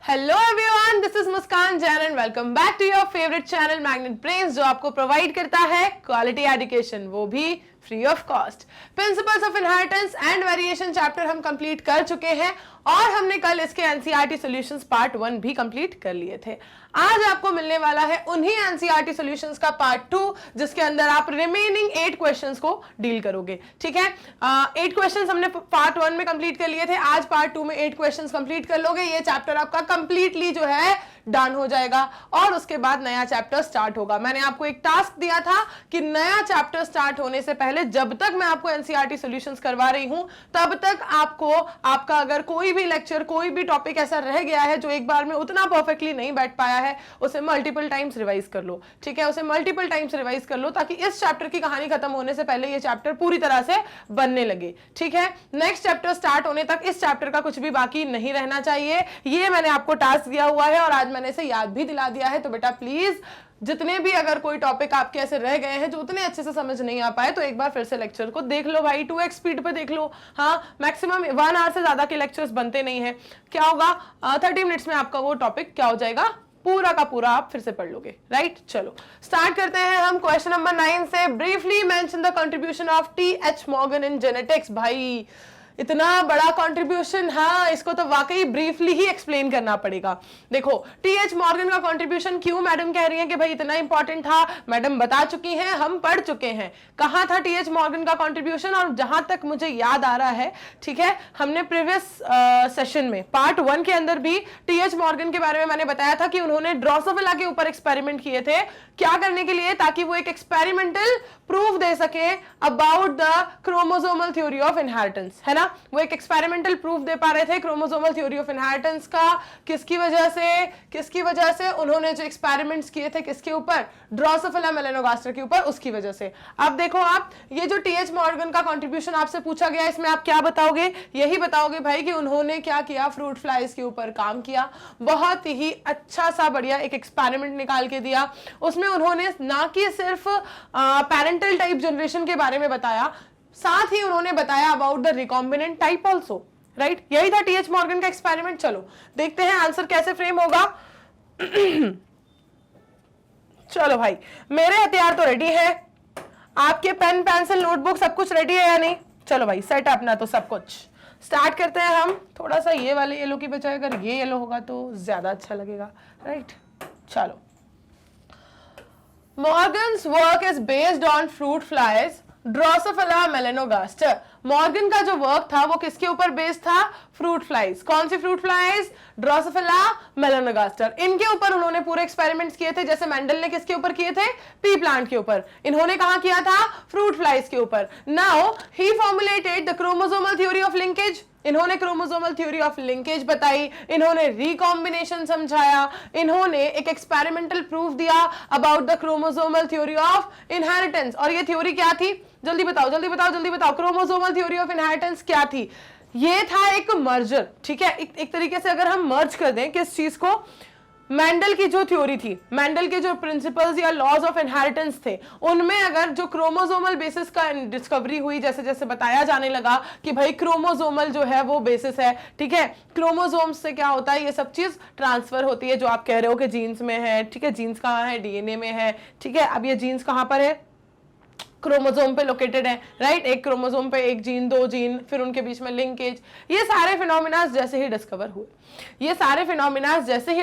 Hello everyone, this is Muskan Jain and welcome back to your favourite channel Magnet Brains, जो आपको provide करता है quality education, वो भी free of cost. Principles of inheritance and variation chapter हम complete कर चुके हैं और हमने कल इसके एनसीईआरटी सॉल्यूशंस पार्ट 1 भी कंप्लीट कर लिए थे। आज आपको मिलने वाला है उन्हीं एनसीईआरटी सॉल्यूशंस का पार्ट 2, जिसके अंदर आप रिमेनिंग 8 क्वेश्चंस को डील करोगे। ठीक है, 8 क्वेश्चंस हमने पार्ट 1 में कंप्लीट कर लिए थे, आज पार्ट 2 में 8 क्वेश्चंस कंप्लीट कर लोगे। ये चैप्टर आपका कंप्लीटली जो है डन हो जाएगा और उसके बाद नया चैप्टर स्टार्ट होगा। मैंने आपको एक टास्क दिया था कि नया चैप्टर स्टार्ट होने से पहले, जब तक मैं आपको एनसीईआरटी सॉल्यूशंस करवा रही हूं, तब तक आपको आपका अगर कोई भी लेक्चर, कोई भी टॉपिक ऐसा रह गया है जो एक बार में उतना परफेक्टली नहीं बैठ पाया है, उसे मल्टीपल टाइम्स रिवाइज कर लो। ठीक है, उसे मल्टीपल टाइम्स रिवाइज कर लो ताकि इस चैप्टर की कहानी खत्म होने से पहले ये चैप्टर पूरी तरह से बनने लगे। ठीक है, नेक्स्ट चैप्टर स्टार्ट होने तक इस चैप्टर का कुछ भी बाकी नहीं रहना चाहिए। ये मैंने आपको टास्क दिया हुआ है और आज मैंने इसे याद भी दिला दिया है। तो बेटा प्लीज, जितने भी अगर कोई टॉपिक आपके ऐसे रह गए हैं जो उतने अच्छे से समझ नहीं आ पाए, तो एक बार फिर से लेक्चर को देख लो भाई, 2x स्पीड पे देख लो। हाँ, मैक्सिमम 1 आवर से ज्यादा के लेक्चर्स बनते नहीं है। क्या होगा, 30 मिनट्स में आपका वो टॉपिक क्या हो जाएगा, पूरा का पूरा आप फिर से पढ़ लोगे। राइट, चलो स्टार्ट करते हैं हम क्वेश्चन नंबर 9 से। Briefly mention the contribution of TH. Morgan in genetics. भाई इतना बड़ा कंट्रीब्यूशन, हाँ, इसको तो वाकई ब्रीफली ही एक्सप्लेन करना पड़ेगा। देखो, टी.एच. मॉर्गन का कंट्रीब्यूशन क्यों मैडम कह रही हैं कि भाई इतना इंपॉर्टेंट था? मैडम बता चुकी हैं, हम पढ़ चुके हैं कहां था टी.एच. मॉर्गन का कंट्रीब्यूशन। और जहां तक मुझे याद आ रहा है, ठीक है, हमने प्रीवियस सेशन में पार्ट 1 के अंदर भी टी.एच. मॉर्गन के बारे में मैंने बताया था कि उन्होंने ड्रोसोफिला के ऊपर एक्सपेरिमेंट किए थे। क्या करने के लिए? ताकि वो एक एक्सपेरिमेंटल प्रूफ दे सके about the chromosomal theory of inheritance, है ना। वो एक एक्सपेरिमेंटल प्रूफ दे पा रहे थे क्रोमोसोमल थ्योरी ऑफ इनहेरिटेंस का। किसकी वजह से उन्होंने जो एक्सपेरिमेंट्स किए थे, किसके ऊपर? ड्रोसोफिला मेलानोगास्टर के ऊपर, उसकी वजह से। अब देखो, आप ये जो टी.एच. मॉर्गन का कंट्रीब्यूशन आपसे पूछा गया, इसमें आप क्या बताओगे? यही बताओगे भाई कि उन्होंने क्या किया, फ्रूट फ्लाइज के ऊपर काम किया। बहुत ही अच्छा सा बढ़िया एक एक्सपेरिमेंट निकाल के दिया। उसमें उन्होंने ना कि सिर्फ पैरेंटल टाइप जनरेशन के बारे में बताया, साथ ही उन्होंने बताया about the recombinant type also. Right, यही था टी.एच. मॉर्गन का एक्सपेरिमेंट। चलो देखते हैं आंसर कैसे फ्रेम होगा। चलो भाई, मेरे हथियार तो रेडी है, आपके पेन पेंसिल नोटबुक सब कुछ रेडी है या नहीं? चलो भाई, सेट अपना तो सब कुछ। स्टार्ट करते हैं हम। थोड़ा सा ये वाले येलो की बजाय अगर ये येलो होगा तो ज्यादा अच्छा लगेगा। राइट, चलो। Morgan's work is based on fruit flies, Drosophila melanogaster. Morgan का जो वर्क था वो किसके ऊपर बेस्ड था? Fruit flies. कौन सी फ्रूट फ्लाइज? Drosophila melanogaster. इनके ऊपर उन्होंने पूरे एक्सपेरिमेंट्स किए थे। जैसे मेंडल ने किसके ऊपर किए थे? पी प्लांट के ऊपर। इन्होंने कहां किया था? फ्रूट फ्लाइज के ऊपर। Now he formulated the chromosomal theory of linkage. इन्होंने क्रोमोसोमल थ्योरी ऑफ लिंकेज बताई, इन्होंने रिकॉम्बिनेशन समझाया, इन्होंने एक एक्सपेरिमेंटल प्रूफ दिया about the chromosomal theory of inheritance. और ये थ्योरी क्या थी? जल्दी बताओ जल्दी बताओ जल्दी बताओ। क्रोमोसोमल थ्योरी ऑफ इनहेरिटेंस क्या थी? ये था एक मर्जर। ठीक है, एक तरीके से अगर हम मर्ज कर दें किस चीज को, मेंडल की जो थ्योरी थी, मेंडल के जो प्रिंसिपल्स या लॉज ऑफ इनहेरिटेंस थे, उनमें अगर जो क्रोमोसोमल बेसिस का डिस्कवरी हुई, जैसे जैसे बताया जाने लगा कि भाई क्रोमोसोमल जो है वो बेसिस है। ठीक है, क्रोमोसोम्स से क्या होता है, ये सब चीज ट्रांसफर होती है, जो आप कह रहे हो कि जीन्स में है। ठीक है, जीन्स कहाँ है? डीएनए में है। ठीक है, अब ये जीन्स कहाँ पर है? क्रोमोसोम पे लोकेटेड है। राइट, एक क्रोमोसोम पे एक जीन, 2 जीन, फिर उनके बीच में लिंकेज। ये सारे फिनोमिना जैसे ही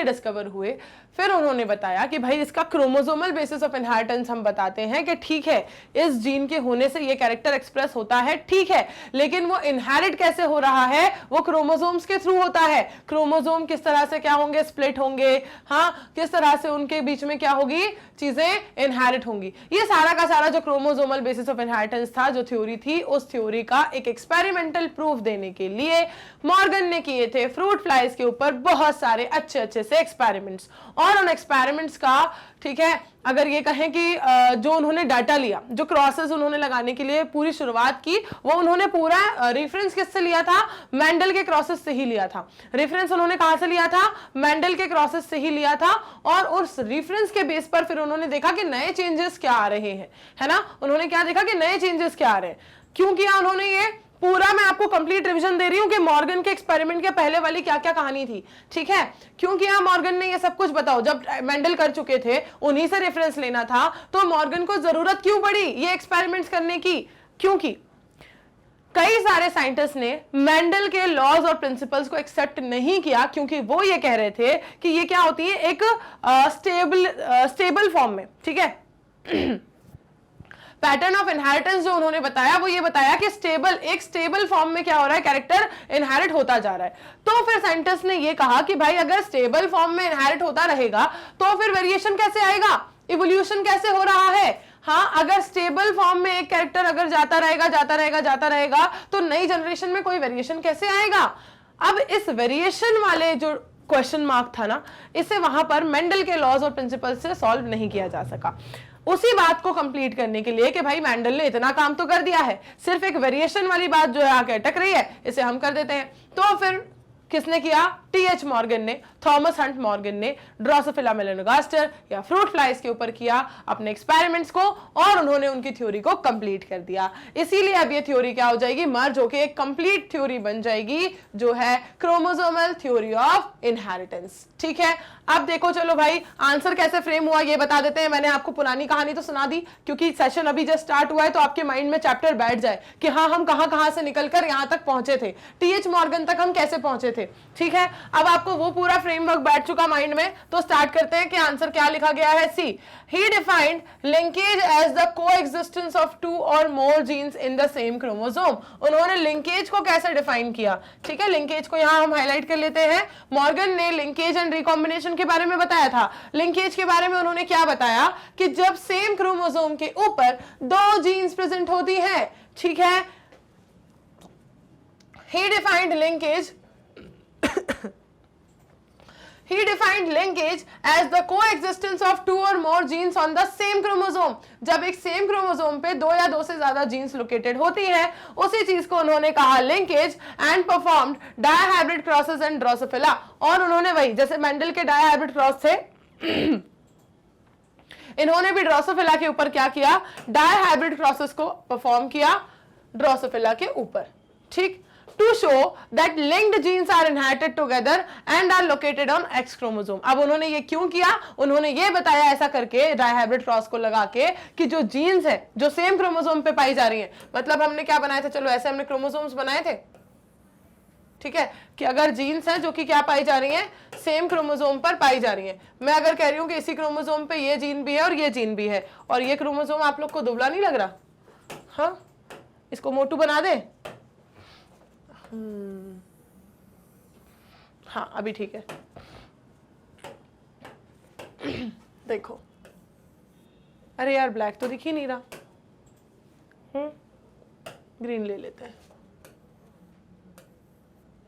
डिस्कवर हुए, फिर उन्होंने बताया कि भाई इसका क्रोमोसोमल बेसिस ऑफ इनहेरिटेंस हम बताते हैं कि ठीक है, इस जीन के होने से ये कैरेक्टर एक्सप्रेस होता है, ठीक है, लेकिन वो इनहेरिट कैसे हो रहा है? वो क्रोमोसोम्स के थ्रू होता है। क्रोमोसोम किस तरह से क्या होंगे? स्प्लिट होंगे। हाँ, किस तरह से उनके बीच में क्या होगी? चीजें इनहेरिट होंगी। ये सारा का सारा जो क्रोमोसोमल बेसिस ऑफ इनहेरिटेंस था, जो थ्योरी थी, उस थ्योरी का एक एक्सपेरिमेंटल प्रूफ देने के लिए मॉर्गन ने किए थे फ्रूट फ्लाइज के ऊपर बहुत सारे अच्छे अच्छे से एक्सपेरिमेंट्स। और उन एक्सपेरिमेंट्स का, ठीक है, अगर ये कहें कि जो उन्होंने डाटा लिया, जो क्रॉसेस उन्होंने लगाने के लिए पूरी शुरुआत की, वो उन्होंने पूरा रेफरेंस किससे लिया था? मेंडल के क्रॉसेस से ही लिया था। रेफरेंस उन्होंने कहां से लिया था? मेंडल के क्रॉसेस से ही लिया था। और उस रेफरेंस के बेस पर फिर उन्होंने देखा कि नए चेंजेस क्या आ रहे हैं, है ना। उन्होंने क्या देखा कि नए चेंजेस क्या आ रहे हैं। क्यों किया उन्होंने ये? पूरा मैं आपको कंप्लीट रिवीजन दे रही हूं कि मॉर्गन के एक्सपेरिमेंट के पहले वाली क्या क्या कहानी थी, ठीक है। क्योंकि यहाँ मॉर्गन ने ये सब कुछ बताओ जब मेंडल कर चुके थे, उन्हीं से रेफरेंस लेना था, तो मॉर्गन को जरूरत क्यों पड़ी ये एक्सपेरिमेंट्स करने की? क्योंकि कई सारे साइंटिस्ट ने मेंडल के लॉज और प्रिंसिपल्स को एक्सेप्ट नहीं किया, क्योंकि वो ये कह रहे थे कि ये क्या होती है, एक स्टेबल फॉर्म में, ठीक है। पैटर्न ऑफ इनहेरिटेंस जो उन्होंने बताया वो ये बताया कि एक स्टेबल फॉर्म में क्या हो रहा है, कैरेक्टर इनहेरिट होता जा रहा है। तो फिर साइंटिस्ट ने ये कहा कि भाई अगर स्टेबल फॉर्म में इनहेरिट होता रहेगा तो फिर वेरिएशन कैसे आएगा, इवोल्यूशन कैसे हो रहा है। हाँ, अगर स्टेबल फॉर्म में एक कैरेक्टर अगर जाता रहेगा तो नई जनरेशन में कोई वेरिएशन कैसे आएगा। अब इस वेरिएशन वाले जो क्वेश्चन मार्क था ना, इसे वहां पर मेंडल के लॉज और प्रिंसिपल से सॉल्व नहीं किया जा सका। उसी बात को कंप्लीट करने के लिए कि भाई मेंडल ने इतना काम तो कर दिया है, सिर्फ एक वेरिएशन वाली बात जो है आके अटक रही है, इसे हम कर देते हैं। तो फिर किसने किया? टी.एच. मॉर्गन ने, थॉमस हंट मॉर्गन ने ड्रोसोफिला मेलानोगास्टर या फ्रूट फ्लाइज के ऊपर किया अपने एक्सपेरिमेंट्स को, और उन्होंने उनकी थ्योरी को कंप्लीट कर दिया। इसीलिए अब ये थ्योरी क्या हो जाएगी, मर्ज होके एक कंप्लीट थ्योरी बन जाएगी, जो है क्रोमोसोमल थ्योरी ऑफ इनहेरिटेंस, ठीक है। अब देखो चलो भाई, आंसर कैसे फ्रेम हुआ ये बता देते हैं। मैंने आपको पुरानी कहानी तो सुना दी, क्योंकि सेशन अभी जस्ट स्टार्ट हुआ है, तो आपके माइंड में चैप्टर बैठ जाए कि हाँ हम कहां से निकलकर यहां तक पहुंचे थे, टी.एच. मॉर्गन तक हम कैसे पहुंचे थे, ठीक है। अब आपको वो पूरा फ्रेमवर्क बैठ चुका माइंड में, तो स्टार्ट करते हैं कि आंसर क्या लिखा गया है। She, he defined linkage as the coexistence of 2 और more genes in the same chromosome. उन्होंने लिंकेज को कैसे डिफाइन किया, ठीक है। लिंकेज को यहां हम हाईलाइट कर लेते हैं। मॉर्गन ने लिंकेज एंड रिकॉम्बिनेशन के बारे में बताया था। लिंकेज के बारे में उन्होंने क्या बताया कि जब सेम क्रोमोसोम के ऊपर 2 जीन्स प्रेजेंट होती है, ठीक है। He defined linkage He defined linkage as the coexistence of 2 or more genes on the same chromosome. जब एक सेम क्रोमोसोम पे 2 या 2 से ज्यादा जीन्स लोकेटेड होती हैं, उसी चीज को उन्होंने कहा linkage, and performed dihybrid crosses and Drosophila. और उन्होंने वही, जैसे मेंडल के डायहाइब्रिड क्रॉस थे, इन्होंने भी ड्रोसोफिला के ऊपर क्या किया, डायहाइब्रिड क्रॉसेस को परफॉर्म किया ड्रोसोफिला के ऊपर, ठीक। To show that linked genes are inherited together and are located on X chromosome. अब उन्होंने ये क्यों किया, उन्होंने ये बताया ऐसा करके डायहाइब्रिड क्रॉस को लगा के कि जो जीन्स है जो सेम क्रोमोसोम पे पाई जा रही हैं, मतलब हमने क्या बनाया था, चलो ऐसे हमने क्रोमोसोम्स बनाए थे, ठीक है, कि अगर जीन्स हैं जो कि क्या पाई जा रही हैं, सेम क्रोमोसोम पर पाई जा रही हैं। मैं अगर कह रही हूं कि इसी क्रोमोसोम पे ये जीन भी है और ये जीन भी है, और ये क्रोमोसोम आप लोग को दुबला नहीं लग रहा? हाँ, इसको मोटू बना दे। हाँ अभी ठीक है। देखो, अरे यार ब्लैक तो दिख ही नहीं रहा, ग्रीन ले लेते हैं।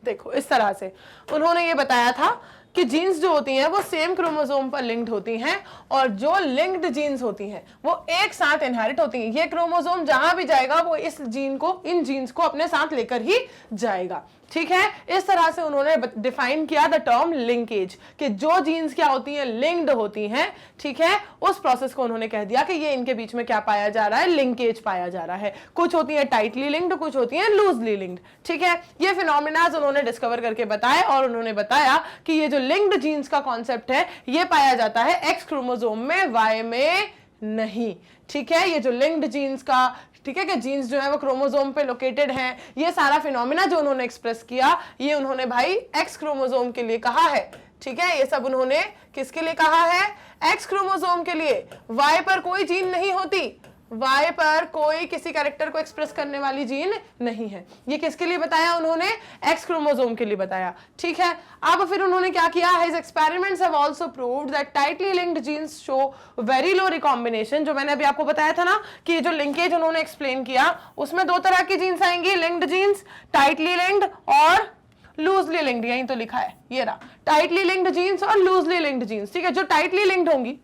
देखो इस तरह से उन्होंने ये बताया था कि जीन्स जो होती हैं वो सेम क्रोमोसोम पर लिंक्ड होती हैं, और जो लिंक्ड जीन्स होती हैं वो एक साथ इनहेरिट होती हैं। ये क्रोमोसोम जहां भी जाएगा वो इन जीन्स को अपने साथ लेकर ही जाएगा, ठीक है। इस तरह से उन्होंने डिफाइन किया द टर्म लिंकेज, कि जो जीन्स क्या होती हैं, लिंक्ड होती हैं, ठीक है। उस प्रोसेस को उन्होंने कह दिया कि ये इनके बीच में क्या पाया जा रहा है, लिंकेज पाया जा रहा है। कुछ होती है टाइटली लिंक्ड, कुछ होती है लूजली लिंक्ड, ठीक है। ये फिनोमिनाज उन्होंने डिस्कवर करके बताए, और उन्होंने बताया कि ये जो लिंक्ड जीन्स का कॉन्सेप्ट है ये पाया जाता है एक्स क्रोमोसोम में, वाई में नहीं, ठीक है। ये जो लिंक्ड जीन्स का, ठीक है, कि जीन्स जो है वो क्रोमोसोम पे लोकेटेड हैं, ये सारा फिनोमिना जो उन्होंने एक्सप्रेस किया, ये उन्होंने भाई एक्स क्रोमोसोम के लिए कहा है, ठीक है। ये सब उन्होंने किसके लिए कहा है, एक्स क्रोमोसोम के लिए। वाई पर कोई जीन नहीं होती, वाई पर कोई किसी कैरेक्टर को एक्सप्रेस करने वाली जीन नहीं है। ये किसके लिए बताया उन्होंने, एक्स क्रोमोसोम के लिए बताया, ठीक है। अब फिर उन्होंने क्या किया, his experiments have also proved that tightly linked genes show very low recombination. जो मैंने अभी आपको बताया था ना कि जो लिंकेज उन्होंने एक्सप्लेन किया, उसमें 2 तरह की जीन्स आएंगी, लिंक्ड जीन्स, टाइटली लिंक्ड और लूजली लिंक्ड। यहीं तो लिखा है, ये रहा, टाइटली लिंक्ड जीन्स और लूजली लिंक्ड जीन्स, ठीक है। जो टाइटली लिंक्ड होंगी,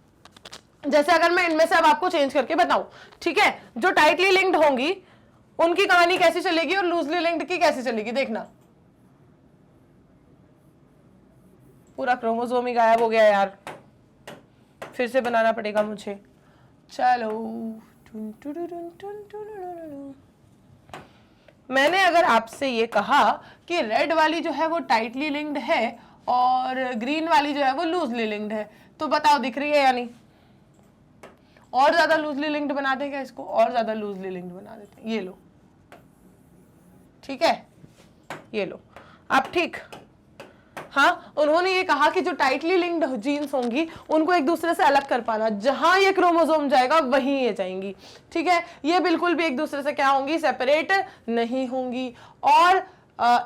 जैसे अगर मैं इनमें से अब आपको चेंज करके बताऊं, ठीक है, जो टाइटली लिंक्ड होंगी उनकी कहानी कैसी चलेगी और लूजली लिंक्ड की कैसी चलेगी, देखना। पूरा क्रोमोसोम ही गायब हो गया यार, फिर से बनाना पड़ेगा मुझे। चलो मैंने अगर आपसे ये कहा कि रेड वाली जो है वो टाइटली लिंक्ड है और ग्रीन वाली जो है वो लूजली लिंक्ड है, तो बताओ दिख रही है या नहीं? और ज्यादा लूजली लिंक्ड बना दें क्या इसको? और ज्यादा लूजली लिंक्ड बना देते हैं, ये लो, ठीक है, ये लो आप, ठीक। हाँ, उन्होंने ये कहा कि जो टाइटली लिंक्ड जीन्स होंगी उनको एक दूसरे से अलग कर पाना, जहां ये क्रोमोसोम जाएगा वहीं ये जाएंगी, ठीक है, ये बिल्कुल भी एक दूसरे से क्या होंगी? सेपरेट नहीं होंगी। और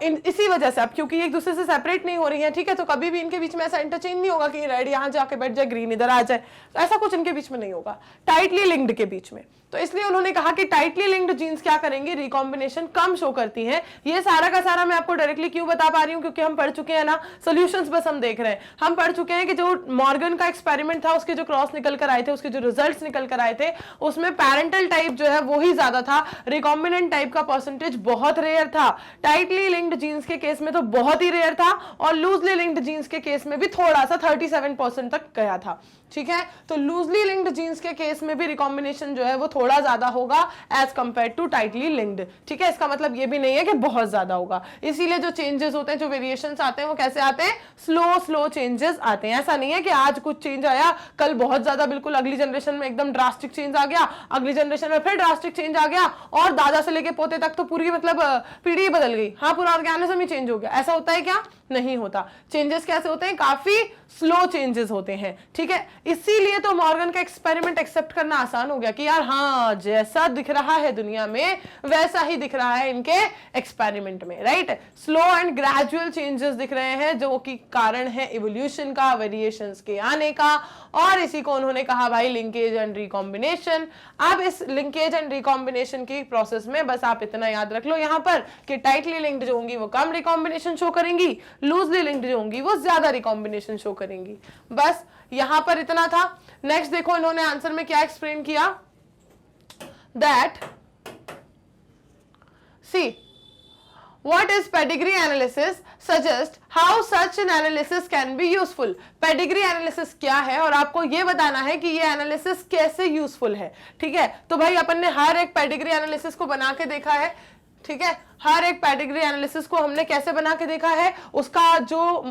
इसी वजह से अब क्योंकि एक दूसरे से सेपरेट नहीं हो रही है, ठीक है, तो कभी भी इनके बीच में ऐसा इंटरचेंज नहीं होगा कि रेड यहाँ जाके बैठ जाए, ग्रीन इधर आ जाए, तो ऐसा कुछ इनके बीच में नहीं होगा टाइटली लिंक्ड के बीच में। तो इसलिए उन्होंने कहा कि टाइटली लिंक्ड जीन्स क्या करेंगे? रिकॉम्बिनेशन कम शो करती हैं। ये सारा का सारा मैं आपको डायरेक्टली क्यों बता पा रही हूँ? क्योंकि हम पढ़ चुके हैं ना, सॉल्यूशंस बस हम देख रहे हैं। हम पढ़ चुके हैं कि जो मॉर्गन का एक्सपेरिमेंट था, उसके जो क्रॉस निकल कर आए थे, उसके जो रिजल्ट्स निकल कर आए थे, उसमें पैरेंटल टाइप जो है वो ही ज्यादा था, रिकॉम्बिनेंट टाइप का परसेंटेज बहुत रेयर था। टाइटली लिंक्ड जीन्स के केस में तो बहुत ही रेयर था, और लूजली लिंक्ड जीन्स के केस में भी थोड़ा सा 37% तक गया था, ठीक है। तो लूजली लिंक्ड जीन्स के केस में भी रिकॉम्बिनेशन जो है वो थोड़ा ज्यादा होगा as compare to tightly linked, ठीक है। इसका मतलब ये भी नहीं है कि बहुत ज्यादा होगा, इसीलिए जो चेंजेस होते हैं, जो वेरिएशंस आते हैं, वो कैसे आते हैं? स्लो चेंजेस आते हैं। ऐसा नहीं है कि आज कुछ चेंज आया, कल बहुत ज्यादा बिल्कुल अगली जनरेशन में एकदम ड्रास्टिक चेंज आ गया, अगली जनरेशन में फिर ड्रास्टिक चेंज आ गया, और दादा से लेके पोते तक तो पूरी मतलब पीढ़ी बदल गई, हाँ, पूरा ऑर्गेनिज्म ही चेंज हो गया। ऐसा होता है क्या? नहीं होता। चेंजेस कैसे होते हैं? काफी स्लो चेंजेस होते हैं, ठीक है। इसीलिए तो मॉर्गन का एक्सपेरिमेंट एक्सेप्ट करना आसान हो गया कि यार हाँ, जैसा दिख रहा है दुनिया में वैसा ही दिख रहा है इनके एक्सपेरिमेंट में, right. Slow and gradual changes दिख रहे हैं, जो कि कारण है इवोल्यूशन का, वेरिएशंस के आने का, और इसी को उन्होंने कहा भाई लिंकेज एंड रिकॉम्बिनेशन। अब इस लिंकेज एंड रिकॉम्बिनेशन की प्रोसेस में बस आप इतना याद रख लो यहां पर कि टाइटली लिंक्ड जो होंगी वो कम रिकॉम्बिनेशन शो करेंगी, लूजली लिंक्ड जो होंगी वो ज्यादा रिकॉम्बिनेशन शो करेंगी। बस यहां पर इतना था। नेक्स्ट देखो इन्होंने आंसर में क्या एक्सप्लेन किया, that see what is pedigree analysis, suggest how such an analysis can be useful। pedigree analysis क्या है और आपको ये बताना है कि ये एनालिसिस कैसे यूजफुल है, ठीक है। तो भाई अपन ने हर एक पेडिग्री एनालिसिस को बना के देखा है, ठीक है। हर एक पेडिग्री एनालिसिस को हमने कैसे बना के देखा है, उसका जो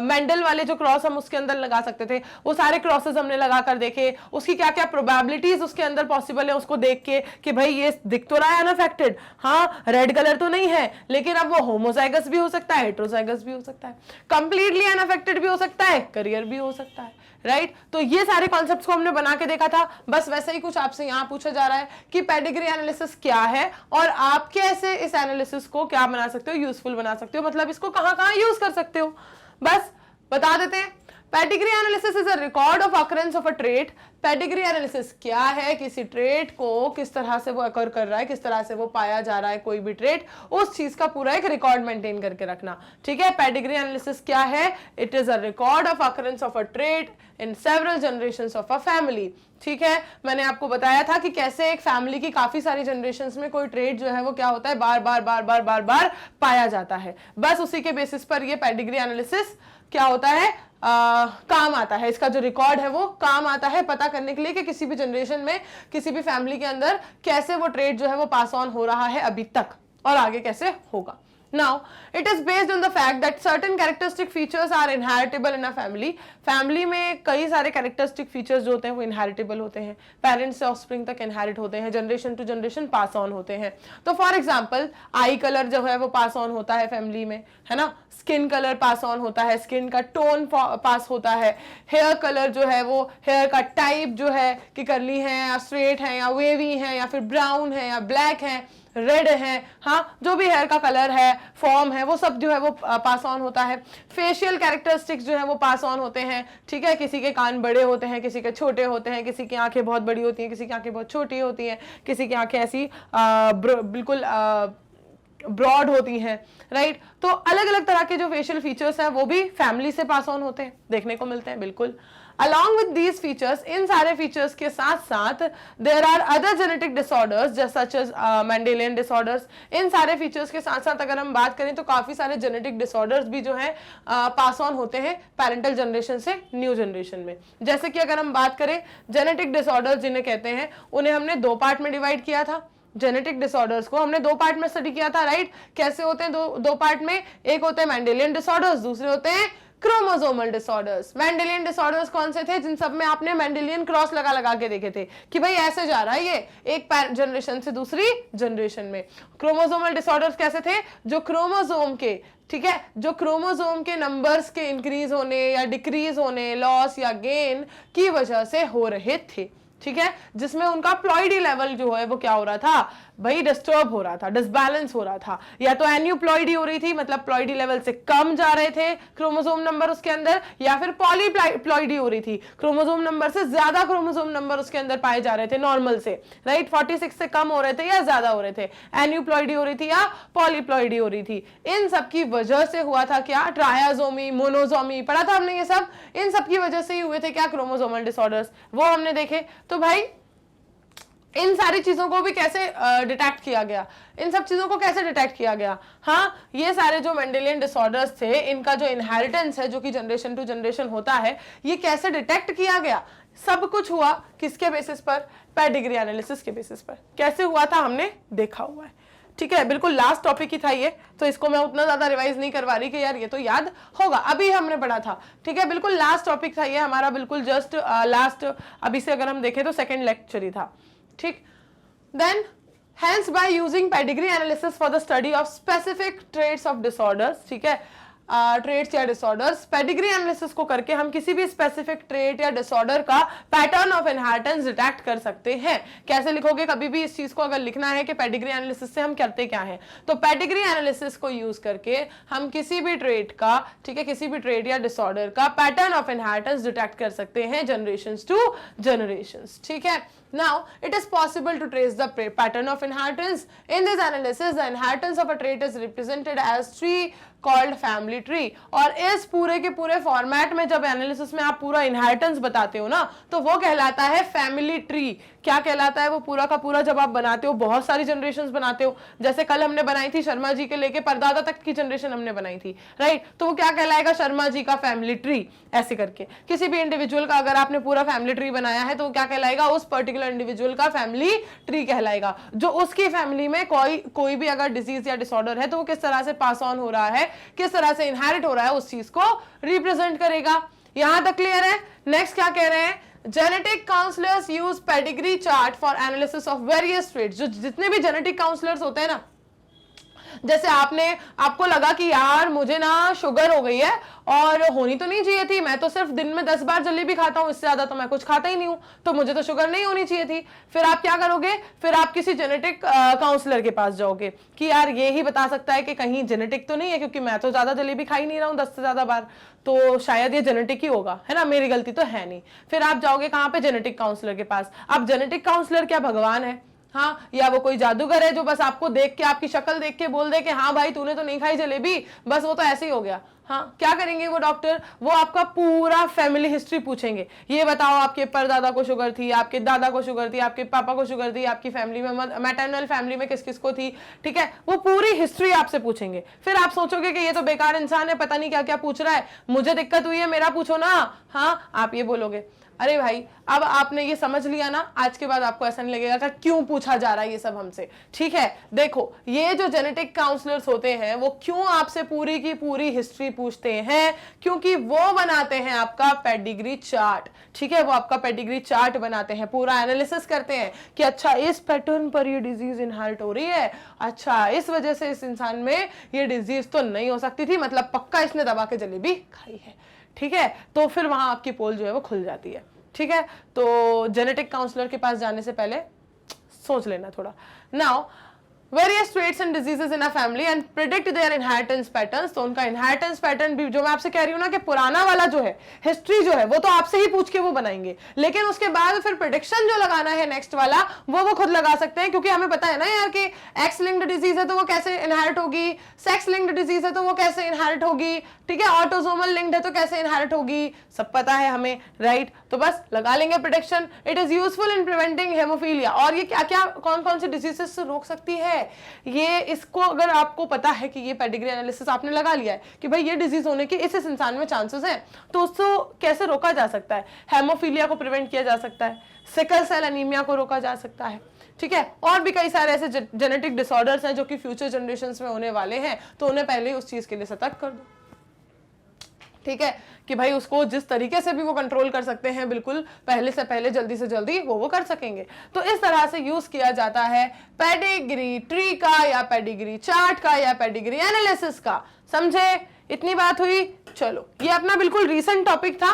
मेंडल वाले जो क्रॉस हम उसके अंदर लगा सकते थे, वो सारे क्रॉसेस हमने लगा कर देखे, उसकी क्या क्या प्रोबेबिलिटीज उसके अंदर पॉसिबल है उसको देख के कि भाई ये दिख तो रहा है अनअफेक्टेड, हाँ रेड कलर तो नहीं है, लेकिन अब वो होमोजाइगस भी हो सकता है, हेटेरोजाइगस भी हो सकता है, कंप्लीटली अनअफेक्टेड भी हो सकता है, करियर भी हो सकता है, राइट। तो ये सारे कॉन्सेप्ट्स को हमने बना के देखा था। बस वैसे ही कुछ आपसे यहां पूछा जा रहा है कि पेडिग्री एनालिसिस क्या है और आप कैसे इस एनालिसिस को क्या बना सकते हो, यूजफुल बना सकते हो, मतलब इसको कहां यूज कर सकते हो, बस बता देते हैं। Pedigree analysis is a record of occurrence of a trait. Pedigree analysis क्या है? किसी ट्रेट को किस तरह से वो अकर कर रहा है, किस तरह से वो पाया जा रहा है, कोई भी ट्रेट, उस चीज का पूरा एक रिकॉर्ड मेंटेन करके रखना, ठीक है। पेडिग्री एनालिसिस क्या है? It is a record of occurrence of a trait in several generations of a family, ठीक है। मैंने आपको बताया था कि कैसे एक फैमिली की काफी सारी जनरेशंस में कोई ट्रेट जो है वो क्या होता है, बार बार बार बार बार बार पाया जाता है। बस उसी के बेसिस पर ये पेडिग्री एनालिसिस क्या होता है, काम आता है। इसका जो रिकॉर्ड है वो काम आता है पता करने के लिए कि किसी भी जनरेशन में, किसी भी फैमिली के अंदर कैसे वो ट्रेट जो है वो पास ऑन हो रहा है अभी तक और आगे कैसे होगा। Now, it is based on the fact that certain characteristic features are inheritable in a family. Family में कई सारे characteristic features जो होते हैं वो inheritable होते हैं, पेरेंट्स से ऑफस्प्रिंग तक inherit होते हैं, generation to generation pass on होते हैं। तो फॉर एग्जाम्पल आई कलर जो है वो पास ऑन होता है फैमिली में, है ना, स्किन कलर पास ऑन होता है, स्किन का टोन पास होता है, हेयर कलर जो है वो, हेयर का टाइप जो है कि कर्ली है या स्ट्रेट है या वेवी है या फिर ब्राउन है या ब्लैक है, रेड है, हाँ जो भी हेयर का कलर है, फॉर्म है, वो सब जो है वो पास ऑन होता है। फेशियल कैरेक्टरिस्टिक्स जो है वो पास ऑन होते हैं, ठीक है। किसी के कान बड़े होते हैं, किसी के छोटे होते हैं, किसी की आंखें बहुत बड़ी होती हैं, किसी की आंखें बहुत छोटी होती हैं, किसी की आंखें ऐसी बिल्कुल ब्रॉड होती हैं, राइट। तो अलग अलग तरह के जो फेशियल फीचर्स हैं वो भी फैमिली से पास ऑन होते हैं, देखने को मिलते हैं, बिल्कुल। Along with these features, इन सारे फीचर्स के साथ साथ there are other genetic disorders just such as Mendelian disorders। इन सारे फीचर्स के साथ साथ अगर हम बात करें तो काफी सारे जेनेटिक डिसऑर्डर्स भी जो हैं पास ऑन होते हैं पेरेंटल जनरेशन से न्यू जनरेशन में। जैसे कि अगर हम बात करें जेनेटिक डिसऑर्डर्स जिन्हें कहते हैं, उन्हें हमने दो पार्ट में डिवाइड किया था। जेनेटिक डिसऑर्डर्स को हमने 2 पार्ट में स्टडी किया था, राइट? कैसे होते हैं दो पार्ट में? एक होते हैं मेंडेलियन डिसऑर्डर्स, दूसरे होते हैं क्रोमोसोमल डिसऑर्डर्स। मेंडेलियन डिसऑर्डर्स कौन से थे? जिन सब में आपने मेंडेलियन क्रॉस लगा लगा के देखे थे कि भाई ऐसे जा रहा है ये एक जनरेशन से दूसरी जनरेशन में। क्रोमोसोमल डिसऑर्डर्स कैसे थे? जो क्रोमोसोम के, ठीक है, जो क्रोमोसोम के नंबर्स के इंक्रीज होने या डिक्रीज होने, लॉस या गेन की वजह से हो रहे थे, ठीक है, जिसमें उनका प्लॉइडी लेवल जो है वो क्या हो रहा था भाई? डिस्टर्ब हो रहा था, डिसबैलेंस हो रहा था। या तो एन्यूप्लॉइडी हो रही थी, मतलब प्लॉइडी लेवल से कम जा रहे थे क्रोमोसोम नंबर उसके अंदर, या फिर पॉलीप्लॉइडी हो रही थी, क्रोमोसोम नंबर से ज्यादा क्रोमोसोम नंबर उसके अंदर पाए जा रहे थे नॉर्मल से, राइट? 46 से कम हो रहे थे या ज्यादा हो रहे थे। एन्यूप्लॉइडी हो रही थी या पॉलीप्लॉइडी हो रही थी। इन सब की वजह से हुआ था क्या? ट्रायाजोमी, मोनोजोमी, पढ़ा था हमने ये सब। इन सब की वजह से ही हुए थे क्या? क्रोमोसोमल डिसऑर्डर्स, वो हमने देखे। तो भाई इन सारी चीजों को भी कैसे डिटेक्ट किया गया? इन सब चीजों को कैसे डिटेक्ट किया गया? हाँ, ये सारे जो मेंडेलियन डिसऑर्डर्स थे, इनका जो इनहेरिटेंस है, जो कि जनरेशन टू जनरेशन होता है, ये कैसे डिटेक्ट किया गया? सब कुछ हुआ किसके बेसिस पर? पेडिग्री एनालिसिस के बेसिस पर। कैसे हुआ था हमने देखा हुआ है, ठीक है? बिल्कुल लास्ट टॉपिक ही था ये, तो इसको मैं उतना ज्यादा रिवाइज नहीं करवा रही कि यार ये तो याद होगा, अभी हमने पढ़ा था, ठीक है? बिल्कुल लास्ट टॉपिक था ये हमारा, बिल्कुल जस्ट लास्ट, अभी से अगर हम देखें तो सेकेंड लेक्चर ही था, ठीक? Then hence by using pedigree analysis for the study of specific traits of disorders, ठीक है, ट्रेट्स या डिसऑर्डर्स, पेडिग्री एनालिसिस को करके हम किसी भी स्पेसिफिक ट्रेट या डिसऑर्डर का पैटर्न ऑफ इनहेरिटेंस डिटेक्ट कर सकते हैं। कैसे लिखोगे? कभी भी इस चीज को अगर लिखना है कि पेडिग्री एनालिसिस से हम करते क्या है, तो पेडिग्री एनालिसिस को यूज करके हम किसी भी ट्रेट का, ठीक है, किसी भी ट्रेट या डिसऑर्डर का पैटर्न ऑफ इनहेरिटेंस डिटेक्ट कर सकते हैं जनरेशंस टू जनरेशंस, ठीक है? Now, it is possible to trace the pattern of inheritance. In this analysis, the inheritance of a trait is represented as tree called family tree. और इस पूरे के पूरे फॉर्मेट में जब एनालिसिस में आप पूरा इनहेरिटेंस बताते हो ना, तो वो कहलाता है फैमिली ट्री। क्या कहलाता है वो पूरा का पूरा? जब आप बनाते हो, बहुत सारी जनरेशंस बनाते हो, जैसे कल हमने बनाई थी शर्मा जी के लेके परदादा तक की जनरेशन हमने बनाई थी, राइट? तो वो क्या कहलाएगा? शर्मा जी का फैमिली ट्री, ऐसे करके। किसी भी इंडिविजुअल का अगर आपने पूरा फैमिली ट्री बनाया है तो क्या कहलाएगा? उस पर्टिकुलर इंडिविजुअल का फैमिली ट्री कहलाएगा। जो उसकी फैमिली में कोई भी अगर डिजीज या डिसऑर्डर है तो वो किस तरह से पास ऑन हो रहा है, किस तरह से इनहेरिट हो रहा है, उस चीज को रिप्रेजेंट करेगा। यहां तक क्लियर है? नेक्स्ट क्या कह रहे हैं? Genetic counsellors use pedigree chart for analysis of various traits. जो जितने भी जेनेटिक काउंसलर्स होते हैं ना, जैसे आपको लगा कि यार मुझे ना शुगर हो गई है और होनी तो नहीं चाहिए थी, मैं तो सिर्फ दिन में 10 बार जलेबी खाता हूं, इससे ज्यादा तो मैं कुछ खाता ही नहीं हूं, तो मुझे तो शुगर नहीं होनी चाहिए थी। फिर आप क्या करोगे? फिर आप किसी जेनेटिक काउंसलर के पास जाओगे कि यार ये ही बता सकता है कि कहीं जेनेटिक तो नहीं है, क्योंकि मैं तो ज्यादा जलेबी खा ही नहीं रहा हूं 10 से ज्यादा बार, तो शायद ये जेनेटिक ही होगा, है ना, मेरी गलती तो है नहीं। फिर आप जाओगे कहां पे? जेनेटिक काउंसलर के पास। अब जेनेटिक काउंसलर क्या भगवान है? हाँ, या वो कोई जादूगर है जो बस आपको देख के, आपकी शक्ल देख के बोल दे कि हाँ भाई तूने तो नहीं खाई जलेबी, बस वो तो ऐसे ही हो गया? हाँ, क्या करेंगे वो डॉक्टर? वो आपका पूरा फैमिली हिस्ट्री पूछेंगे। ये बताओ आपके परदादा को शुगर थी, आपके दादा को शुगर थी, आपके पापा को शुगर थी, आपकी फैमिली में, मैटरनल फैमिली में किस किस को थी, ठीक है? वो पूरी हिस्ट्री आपसे पूछेंगे। फिर आप सोचोगे कि ये तो बेकार इंसान है, पता नहीं क्या क्या पूछ रहा है, मुझे दिक्कत हुई है, मेरा पूछो ना। हाँ, आप ये बोलोगे। अरे भाई, अब आपने ये समझ लिया ना, आज के बाद आपको ऐसा नहीं लगेगा कि क्यों पूछा जा रहा है ये सब हमसे, ठीक है? देखो, ये जो जेनेटिक काउंसलर्स होते हैं वो क्यों आपसे पूरी की पूरी हिस्ट्री पूछते हैं? क्योंकि वो बनाते हैं आपका पेडिग्री चार्ट, ठीक है? वो आपका पेडिग्री चार्ट बनाते हैं, पूरा एनालिसिस करते हैं कि अच्छा इस पैटर्न पर ये डिजीज इनहेरिट हो रही है, अच्छा इस वजह से इस इंसान में ये डिजीज तो नहीं हो सकती थी, मतलब पक्का इसने दबा के जलेबी खाई है, ठीक है? तो फिर वहां आपकी पोल जो है वो खुल जाती है, ठीक है? तो जेनेटिक काउंसलर के पास जाने से पहले सोच लेना थोड़ा। Now various traits and diseases in a family and predict their inheritance patterns. तो उनका इनहेरिटेंस पैटर्न भी, जो मैं आपसे कह रही हूं ना कि पुराना वाला जो है हिस्ट्री जो है वो तो आपसे ही पूछ के वो बनाएंगे, लेकिन उसके बाद फिर प्रेडिक्शन जो लगाना है नेक्स्ट वाला वो खुद लगा सकते हैं, क्योंकि हमें पता है ना यार कि एक्स लिंक्ड डिजीज है तो वो कैसे इनहेरिट होगी, सेक्स लिंक्ड डिजीज है तो वो कैसे इनहेरिट होगी, ठीक है? ऑटोसोमल लिंक्ड है तो कैसे इनहेरिट होगी, सब पता है हमें, राइट? तो बस लगा लेंगे prediction. It is useful in preventing haemophilia. और ये क्या क्या कौन कौन सी डिजीजेस से रोक सकती है ये, इसको अगर आपको पता है कि ये पेडिग्री एनालिसिस आपने लगा लिया है कि भाई ये डिजीज होने के इस इंसान में चांसेस हैं, तो उसको कैसे रोका जा सकता है? हेमोफीलिया को प्रिवेंट किया जा सकता है, सिकल सेल एनीमिया को रोका जा सकता है, ठीक है, और भी कई सारे ऐसे जेनेटिक डिसऑर्डर्स हैं जो कि फ्यूचर जनरेशंस में होने वाले हैं, तो उन्हें पहले ही उस चीज के लिए सतर्क कर दो। ठीक है, कि भाई उसको जिस तरीके से भी वो कंट्रोल कर सकते हैं, बिल्कुल पहले से पहले जल्दी से जल्दी वो कर सकेंगे। तो इस तरह से यूज किया जाता है पेडिग्री ट्री का या पेडिग्री चार्ट का या पेडिग्री एनालिसिस का। समझे, इतनी बात हुई। चलो, ये अपना बिल्कुल रीसेंट टॉपिक था।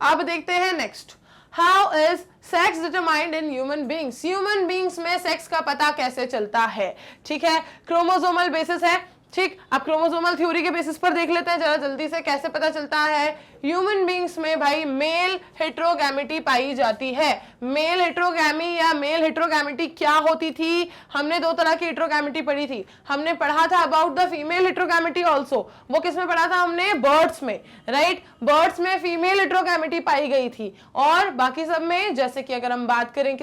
अब देखते हैं next, how is sex determined in human beings. Human beings में सेक्स का पता कैसे चलता है। ठीक है, क्रोमोसोमल बेसिस है। ठीक, अब क्रोमोसोमल थ्योरी के बेसिस पर देख लेते हैं जरा जल्दी से कैसे पता चलता है। ह्यूमन बींग्स में भाई मेल हेट्रोगैमिटी पाई जाती है। मेल हेट्रोगैमी या मेल हेट्रोगैमिटी क्या होती थी, हमने दो तरह की हेट्रोगैमिटी पढ़ी थी। हमने पढ़ा था अबाउट द फीमेल हेट्रोगैमिटी ऑल्सो, वो किसमें पढ़ा था हमने, बर्ड्स में, राइट। बर्ड्स में फीमेल हेट्रोगैमिटी पाई गई थी, और बाकी सब में, जैसे कि अगर हम बात करें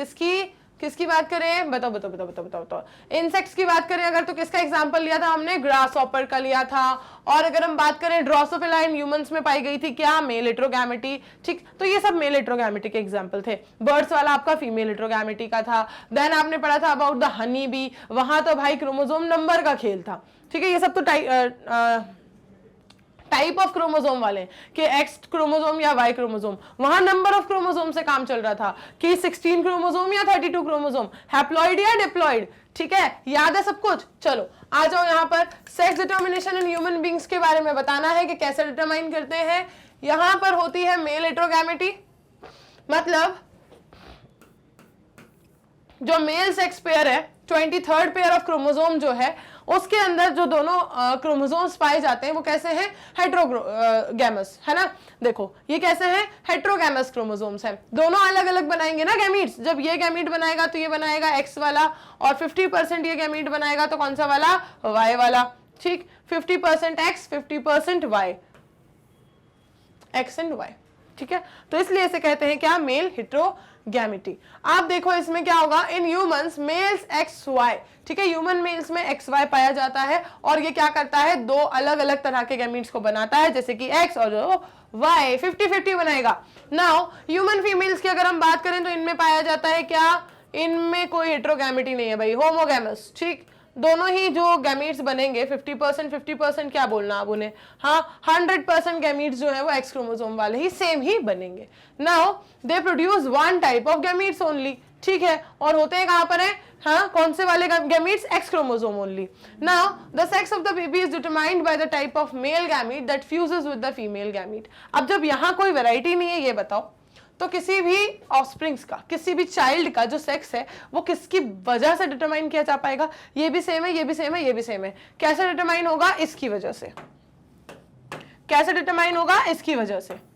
किसकी बात करें, बताओ बताओ बताओ बताओ बताओ बताओ, इंसेक्ट्स की बात करें अगर, तो किसका एग्जांपल लिया था हमने, ग्रास हॉपर का लिया था। और अगर हम बात करें ड्रोसोफिला इन ह्यूमंस में पाई गई थी क्या, मेल हेट्रोगैमिटी। ठीक, तो ये सब मेल हेट्रोगैमिटी के एग्जांपल थे। बर्ड्स वाला आपका फीमेल हेट्रोगैमिटी का था। देन आपने पढ़ा था अबाउट द हनी बी, वहां तो भाई क्रोमोसोम नंबर का खेल था। ठीक है, ये सब तो टाइप ऑफ क्रोमोसोम वाले कि एक्स क्रोमोसोम या वाई क्रोमोसोम, वहां नंबर ऑफ क्रोमोसोम से काम चल रहा था कि 16 क्रोमोसोम या 32 क्रोमोसोम, हैप्लॉइड या डिप्लॉइड। ठीक है, याद है सब कुछ। चलो आ जाओ यहाँ पर, sex determination in human beings के बारे में बताना है कि कैसे डिटरमाइन करते हैं। यहां पर होती है मेल हेट्रोगैमिटी, मतलब जो मेल सेक्स पेयर है, 23rd पेयर ऑफ क्रोमोसोम जो है, उसके अंदर जो दोनों क्रोमोसोम्स पाए जाते हैं वो कैसे हैं, हेट्रोगैमस, है ना। देखो ये कैसे हैं, हेट्रोगैमस क्रोमोसोम्स हैं। दोनों अलग अलग बनाएंगे ना गैमीट्स। जब ये गैमीट बनाएगा तो ये बनाएगा एक्स वाला, और 50% ये गैमीट बनाएगा तो कौन सा वाला, वाई वाला। ठीक, 50% X 50% Y, X and Y. ठीक है, तो इसलिए इसे कहते हैं क्या, मेल हेट्रोगैमिटी। आप देखो इसमें क्या होगा, in humans males X Y. ठीक है, ह्यूमन मेल्स में एक्स वाई पाया जाता है, और ये क्या करता है, दो अलग अलग तरह के गैमीट्स को बनाता है, जैसे कि एक्स और वाई 50-50 बनाएगा। नाउ ह्यूमन फीमेल्स की अगर हम बात करें तो इनमें पाया जाता है क्या, इनमें कोई हेट्रोगैमिटी नहीं है भाई, होमोगैमस। ठीक, दोनों ही जो गैमीट्स बनेंगे 50% क्या बोलना अब उन्हें, हाँ 100% गैमीट्स जो है वो एक्स क्रोमोसोम वाले ही सेम ही बनेंगे। Now they produce one type of gametes only. ठीक है, और होते हैं कहां पर है, हाँ कौन से वाले gametes, x chromosome only. Now the sex of the baby is determined by the type of male gamete that fuses with the female gamete. अब जब यहाँ कोई वैरायटी नहीं है, ये बताओ तो किसी भी ऑफस्प्रिंग्स का, किसी भी चाइल्ड का जो सेक्स है वो किसकी वजह से डिटरमाइन किया जा पाएगा, ये भी सेम है, ये भी सेम है, ये भी सेम है। कैसे डिटरमाइन होगा, इसकी वजह से। कैसे डिटरमाइन होगा, इसकी वजह से।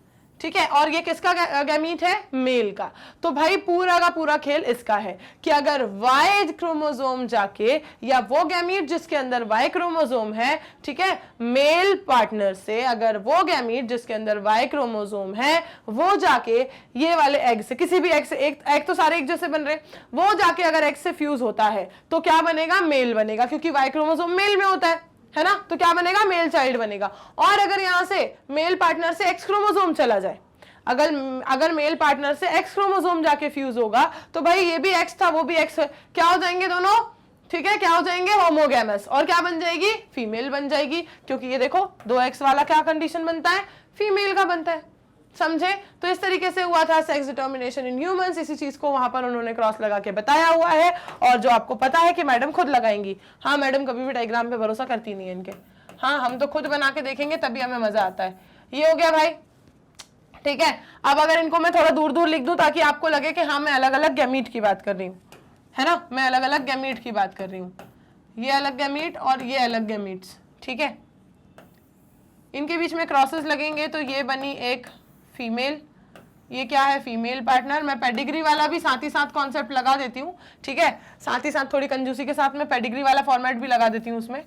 ठीक है, और ये किसका गैमीट है, मेल का। तो भाई पूरा का पूरा खेल इसका है कि अगर वाई क्रोमोसोम जाके, या वो गैमीट जिसके अंदर वाई क्रोमोसोम है, ठीक है, मेल पार्टनर से, अगर वो गैमीट जिसके अंदर वाई क्रोमोसोम है वो जाके ये वाले एग से, किसी भी एग से, एक एग तो सारे एक जैसे बन रहे, वो जाके अगर एग से फ्यूज होता है तो क्या बनेगा, मेल बनेगा, क्योंकि वाई क्रोमोसोम मेल में होता है ना, तो क्या बनेगा, मेल चाइल्ड बनेगा। और अगर यहां से मेल पार्टनर से एक्स क्रोमोसोम चला जाए, अगर मेल पार्टनर से एक्स क्रोमोसोम जाके फ्यूज होगा तो भाई ये भी एक्स था वो भी एक्स, क्या हो जाएंगे दोनों, ठीक है, क्या हो जाएंगे, होमोगैमस। और क्या बन जाएगी, फीमेल बन जाएगी, क्योंकि ये देखो 2x वाला क्या कंडीशन बनता है, फीमेल का बनता है। समझे, तो इस तरीके से हुआ था सेक्स डिटर्मिनेशन इन ह्यूमंस। इसी चीज को वहां पर उन्होंने क्रॉस लगा के बताया हुआ है, और जो आपको पता है कि मैडम खुद लगाएंगी। हाँ मैडम कभी भी डायग्राम पे भरोसा करती नहीं है इनके, हाँ हम तो खुद बना के देखेंगे तभी हमें मजा आता है। ये हो गया भाई, ठीक है। अब अगर इनको मैं थोड़ा दूर दूर लिख दूं ताकि आपको लगे कि हाँ मैं अलग अलग गैमीट की बात कर रही हूँ, है ना, मैं अलग अलग गैमीट की बात कर रही हूँ, ये अलग गैमीट और ये अलग गैमीट्स, ठीक है। इनके बीच में क्रॉसेस लगेंगे तो ये बनी एक फीमेल, ये क्या है, फीमेल पार्टनर। मैं पेडिग्री वाला भी साथ ही साथ कॉन्सेप्ट लगा देती हूँ, ठीक है, साथ ही साथ थोड़ी कंजूसी के साथ में पेडिग्री वाला फॉर्मेट भी लगा देती हूँ उसमें।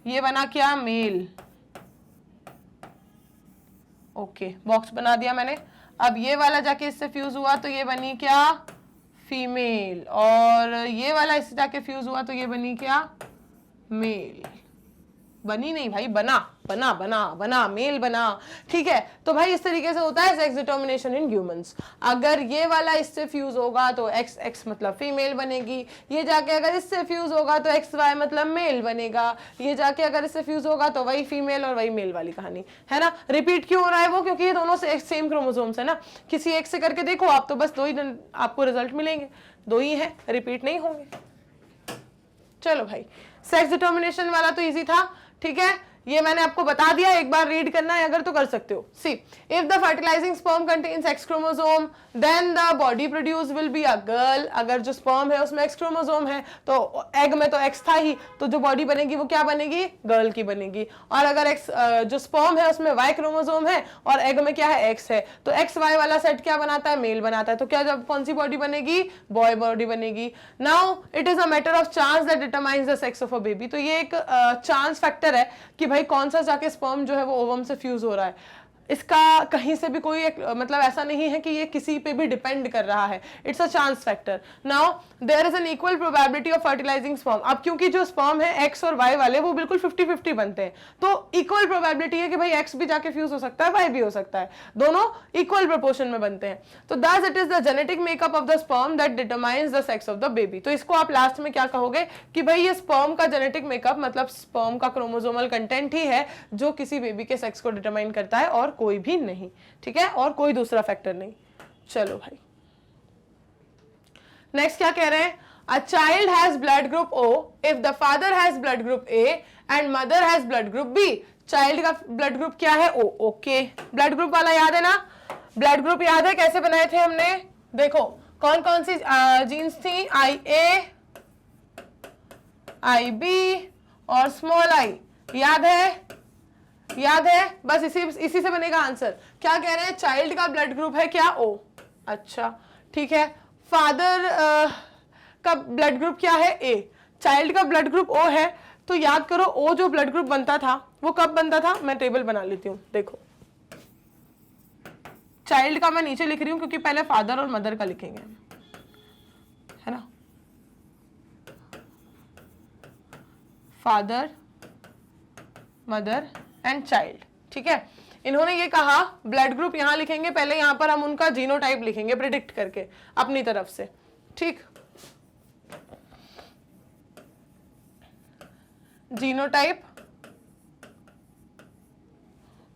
ये बना क्या, मेल, ओके, बॉक्स बना दिया मैंने। अब ये वाला जाके इससे फ्यूज हुआ तो ये बनी क्या, फीमेल, और ये वाला इससे जाके फ्यूज हुआ तो ये बनी क्या, मेल। बनी नहीं भाई, बना बना बना बना, मेल बना, ठीक है। तो भाई इस तरीके से होता है सेक्स डिटर्मिनेशन इन ह्यूमंस। अगर ये वाला इससे फ्यूज होगा तो एक्स एक्स मतलब फीमेल बनेगी, ये जाके अगर इससे फ्यूज होगा तो एक्स वाई मतलब मेल बनेगा, ये जाके अगर इससे फ्यूज होगा तो वही फीमेल और वही मेल वाली कहानी है ना। रिपीट क्यों हो रहा है वो? क्योंकि ये दोनों से सेम क्रोमोसोम्स है ना। किसी एक से करके देखो आप, तो बस दो ही आपको रिजल्ट मिलेंगे, दो ही है, रिपीट नहीं होंगे। चलो भाई, सेक्स डिटर्मिनेशन वाला तो इजी था, ठीक है, ये मैंने आपको बता दिया, एक बार रीड करना है अगर तो कर सकते हो। See, if the fertilising sperm contains X chromosome then the body produce will be a girl. अगर जो स्पर्म है उसमें एक्स क्रोमोसोम है तो एग में तो एक्स था ही, तो जो बॉडी बनेगी वो क्या बनेगी? गर्ल की बनेगी। और अगर एक्स जो स्पर्म है उसमें वाई क्रोमोसोम है और एग में क्या है? एक्स है, तो एक्स वाई वाला सेट क्या बनाता है? मेल बनाता है। तो क्या जब कौन सी बॉडी बनेगी? बॉय बॉडी बनेगी। Now it is a matter of chance that determines the sex of a baby. तो ये एक चांस फैक्टर है कि भाई कौन सा जाके स्पर्म जो है वो ओवम से फ्यूज हो रहा है। इसका कहीं से भी कोई मतलब ऐसा नहीं है कि ये किसी पे भी डिपेंड कर रहा है, it's a chance factor. Now there is an equal probability of fertilizing sperm. अब क्योंकि जो स्पर्म है एक्स और वाई वाले वो बिल्कुल 50-50 बनते हैं, तो इक्वल प्रोबेबिलिटी है कि भाई एक्स भी जाके फ्यूज हो सकता है, वाई भी हो सकता है, दोनों इक्वल प्रोपोर्शन में बनते हैं। तो thus it is the genetic makeup of the sperm that determines the sex of the baby. तो इसको आप लास्ट में क्या कहोगे कि भाई ये स्पर्म का जेनेटिक मेकअप मतलब स्पर्म का क्रोमोसोमल कंटेंट ही है जो किसी बेबी के सेक्स को डिटरमाइन करता है, और कोई भी नहीं, ठीक है, और कोई दूसरा फैक्टर नहीं। चलो भाई, नेक्स्ट क्या कह रहे हैं? A child has blood group O if the father has blood group A and mother has blood group B। Child का ब्लड ग्रुप क्या है? O। ओके, ब्लड ग्रुप वाला याद है ना? ब्लड ग्रुप याद है कैसे बनाए थे हमने? देखो कौन कौन सी जीन्स थी? IA, IB और स्मॉल I। याद है? याद है? बस इसी से बनेगा आंसर। क्या कह रहे हैं? चाइल्ड का ब्लड ग्रुप है क्या? O। अच्छा ठीक है। फादर का ब्लड ग्रुप क्या है? A। चाइल्ड का ब्लड ग्रुप O है, तो याद करो O जो ब्लड ग्रुप बनता था वो कब बनता था? मैं टेबल बना लेती हूँ। देखो चाइल्ड का मैं नीचे लिख रही हूँ क्योंकि पहले फादर और मदर का लिखेंगे, है ना। फादर, मदर एंड चाइल्ड, ठीक है। इन्होंने ये कहा ब्लड ग्रुप यहां लिखेंगे, पहले यहां पर हम उनका जीनोटाइप लिखेंगे प्रिडिक्ट करके अपनी तरफ से, ठीक। जीनोटाइप,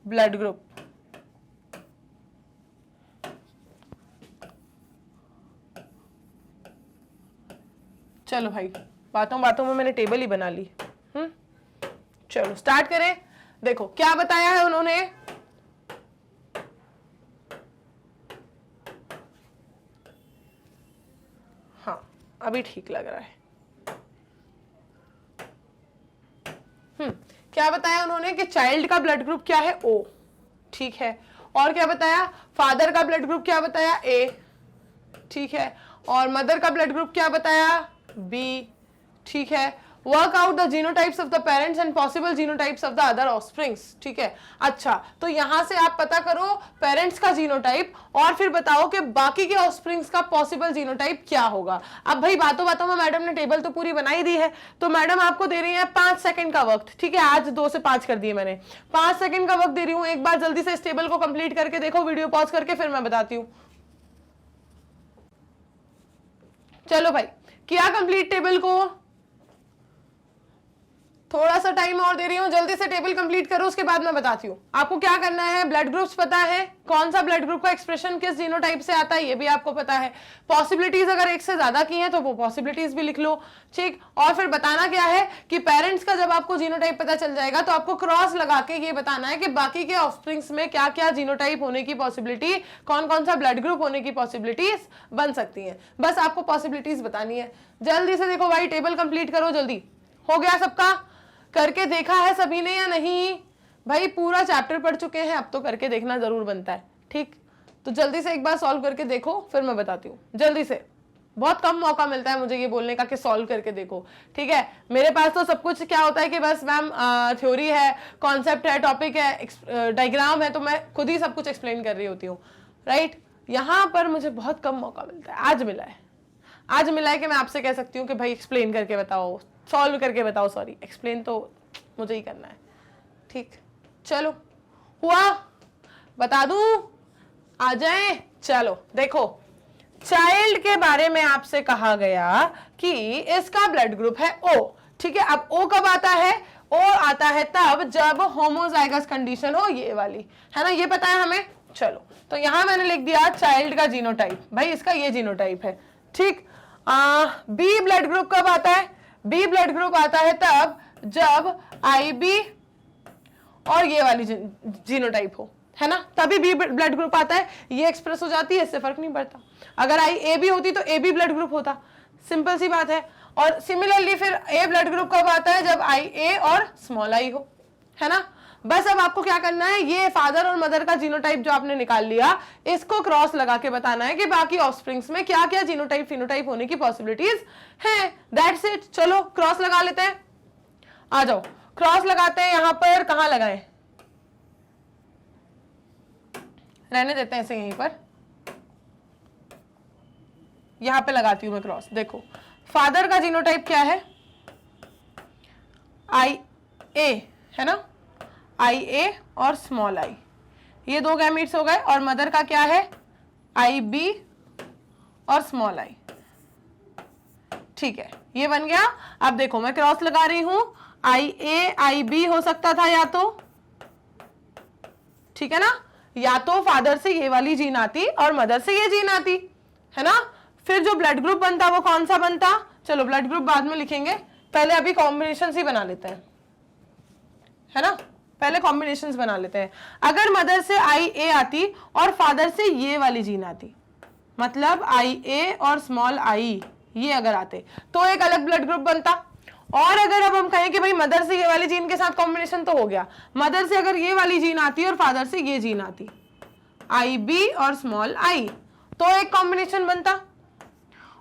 ब्लड ग्रुप, चलो भाई बातों बातों में मैंने टेबल ही बना ली। चलो स्टार्ट करें। देखो क्या बताया है उन्होंने? हाँ अभी ठीक लग रहा है। क्या बताया उन्होंने कि चाइल्ड का ब्लड ग्रुप क्या है? O, ठीक है। और क्या बताया? फादर का ब्लड ग्रुप क्या बताया? A, ठीक है। और मदर का ब्लड ग्रुप क्या बताया? B, ठीक है। Work out the genotypes of the parents and possible genotypes of the other offsprings, ठीक है। अच्छा तो यहां से आप पता करो पेरेंट्स का जीनोटाइप और फिर बताओ कि बाकी के ऑफस्प्रिंग्स का पॉसिबल जीनोटाइप क्या होगा। अब भाई बातों बातों में मैडम ने टेबल तो पूरी बनाई दी है, तो मैडम आपको दे रही है 5 सेकंड का वक्त, ठीक है। आज 2 से 5 कर दिए मैंने, 5 सेकंड का वक्त दे रही हूँ। एक बार जल्दी से इस टेबल को कंप्लीट करके देखो, वीडियो पॉज करके, फिर मैं बताती हूँ। चलो भाई किया कंप्लीट टेबल को? थोड़ा सा टाइम और दे रही हूँ, जल्दी से टेबल कंप्लीट करो, उसके बाद मैं बताती हूँ आपको क्या करना है। ब्लड ग्रुप्स पता है, कौन सा ब्लड ग्रुप का एक्सप्रेशन किस जीनोटाइप से आता है ये भी आपको पता है। पॉसिबिलिटीज अगर एक से ज्यादा की हैं तो वो पॉसिबिलिटीज भी लिख लो, ठीक। और फिर बताना क्या है कि पेरेंट्स का जब आपको जीनोटाइप पता चल जाएगा तो आपको क्रॉस लगा के ये बताना है कि बाकी के ऑफस्प्रिंग्स में क्या क्या जीनोटाइप होने की पॉसिबिलिटी, कौन कौन सा ब्लड ग्रुप होने की पॉसिबिलिटीज बन सकती है। बस आपको पॉसिबिलिटीज बतानी है। जल्दी से देखो भाई टेबल कंप्लीट करो, जल्दी। हो गया सबका? करके देखा है सभी ने या नहीं? भाई पूरा चैप्टर पढ़ चुके हैं, अब तो करके देखना जरूर बनता है, ठीक। तो जल्दी से एक बार सॉल्व करके देखो, फिर मैं बताती हूँ। जल्दी से, बहुत कम मौका मिलता है मुझे ये बोलने का कि सॉल्व करके देखो, ठीक है। मेरे पास तो सब कुछ क्या होता है कि बस मैम थ्योरी है, कॉन्सेप्ट है, टॉपिक है, डायग्राम है, तो मैं खुद ही सब कुछ एक्सप्लेन कर रही होती हूँ, राइट। यहाँ पर मुझे बहुत कम मौका मिलता है। आज मिला है, आज मिला है कि मैं आपसे कह सकती हूँ कि भाई एक्सप्लेन करके बताओ, सॉल्व करके बताओ। सॉरी, एक्सप्लेन तो मुझे ही करना है, ठीक। चलो हुआ, बता दूं, आ जाए। चलो देखो, चाइल्ड के बारे में आपसे कहा गया कि इसका ब्लड ग्रुप है O, ठीक है। अब O कब आता है? O आता है तब जब होमोजाइगस कंडीशन हो, ये वाली, है ना, ये पता है हमें। चलो तो यहां मैंने लिख दिया चाइल्ड का जीनोटाइप, भाई इसका ये जीनोटाइप है, ठीक। बी ब्लड ग्रुप कब आता है? बी ब्लड ग्रुप आता है तब जब IB और ये वाली जीनोटाइप हो, है ना, तभी बी ब्लड ग्रुप आता है। ये एक्सप्रेस हो जाती है, इससे फर्क नहीं पड़ता। अगर AB होती तो AB ब्लड ग्रुप होता, सिंपल सी बात है। और सिमिलरली फिर A ब्लड ग्रुप कब आता है? जब IA और स्मॉल I हो, है ना। बस अब आपको क्या करना है, ये फादर और मदर का जीनोटाइप जो आपने निकाल लिया, इसको क्रॉस लगा के बताना है कि बाकी ऑफस्प्रिंग्स में क्या क्या जीनोटाइप फिनोटाइप होने की पॉसिबिलिटीज है। That's it. चलो क्रॉस लगा लेते हैं, आ जाओ क्रॉस लगाते हैं। यहां पर कहां लगाएं? रहने देते हैं इसे यहीं पर, यहां पे लगाती हूं मैं क्रॉस। देखो फादर का जीनोटाइप क्या है? IA, है ना, IA और स्मॉल I, ये दो गैमीट्स हो गए। और मदर का क्या है? IB और स्मॉल I, ठीक है, ये बन गया। अब देखो मैं क्रॉस लगा रही हूं, IA IB हो सकता था या तो, ठीक है ना, या तो फादर से ये वाली जीन आती और मदर से ये जीन आती, है ना। फिर जो ब्लड ग्रुप बनता वो कौन सा बनता? चलो ब्लड ग्रुप बाद में लिखेंगे, पहले अभी कॉम्बिनेशन ही बना लेते हैं, है ना, पहले कॉम्बिनेशंस बना लेते हैं। अगर मदर से IA आती और फादर से ये वाली जीन आती, मतलब IA और स्मॉल I ये अगर आते तो एक अलग ब्लड ग्रुप बनता। और अगर अब हम कहें कि भाई मदर से ये वाली जीन के साथ कॉम्बिनेशन तो हो गया, मदर से अगर ये वाली जीन आती और फादर से ये जीन आती, IB और स्मॉल I, तो एक कॉम्बिनेशन बनता।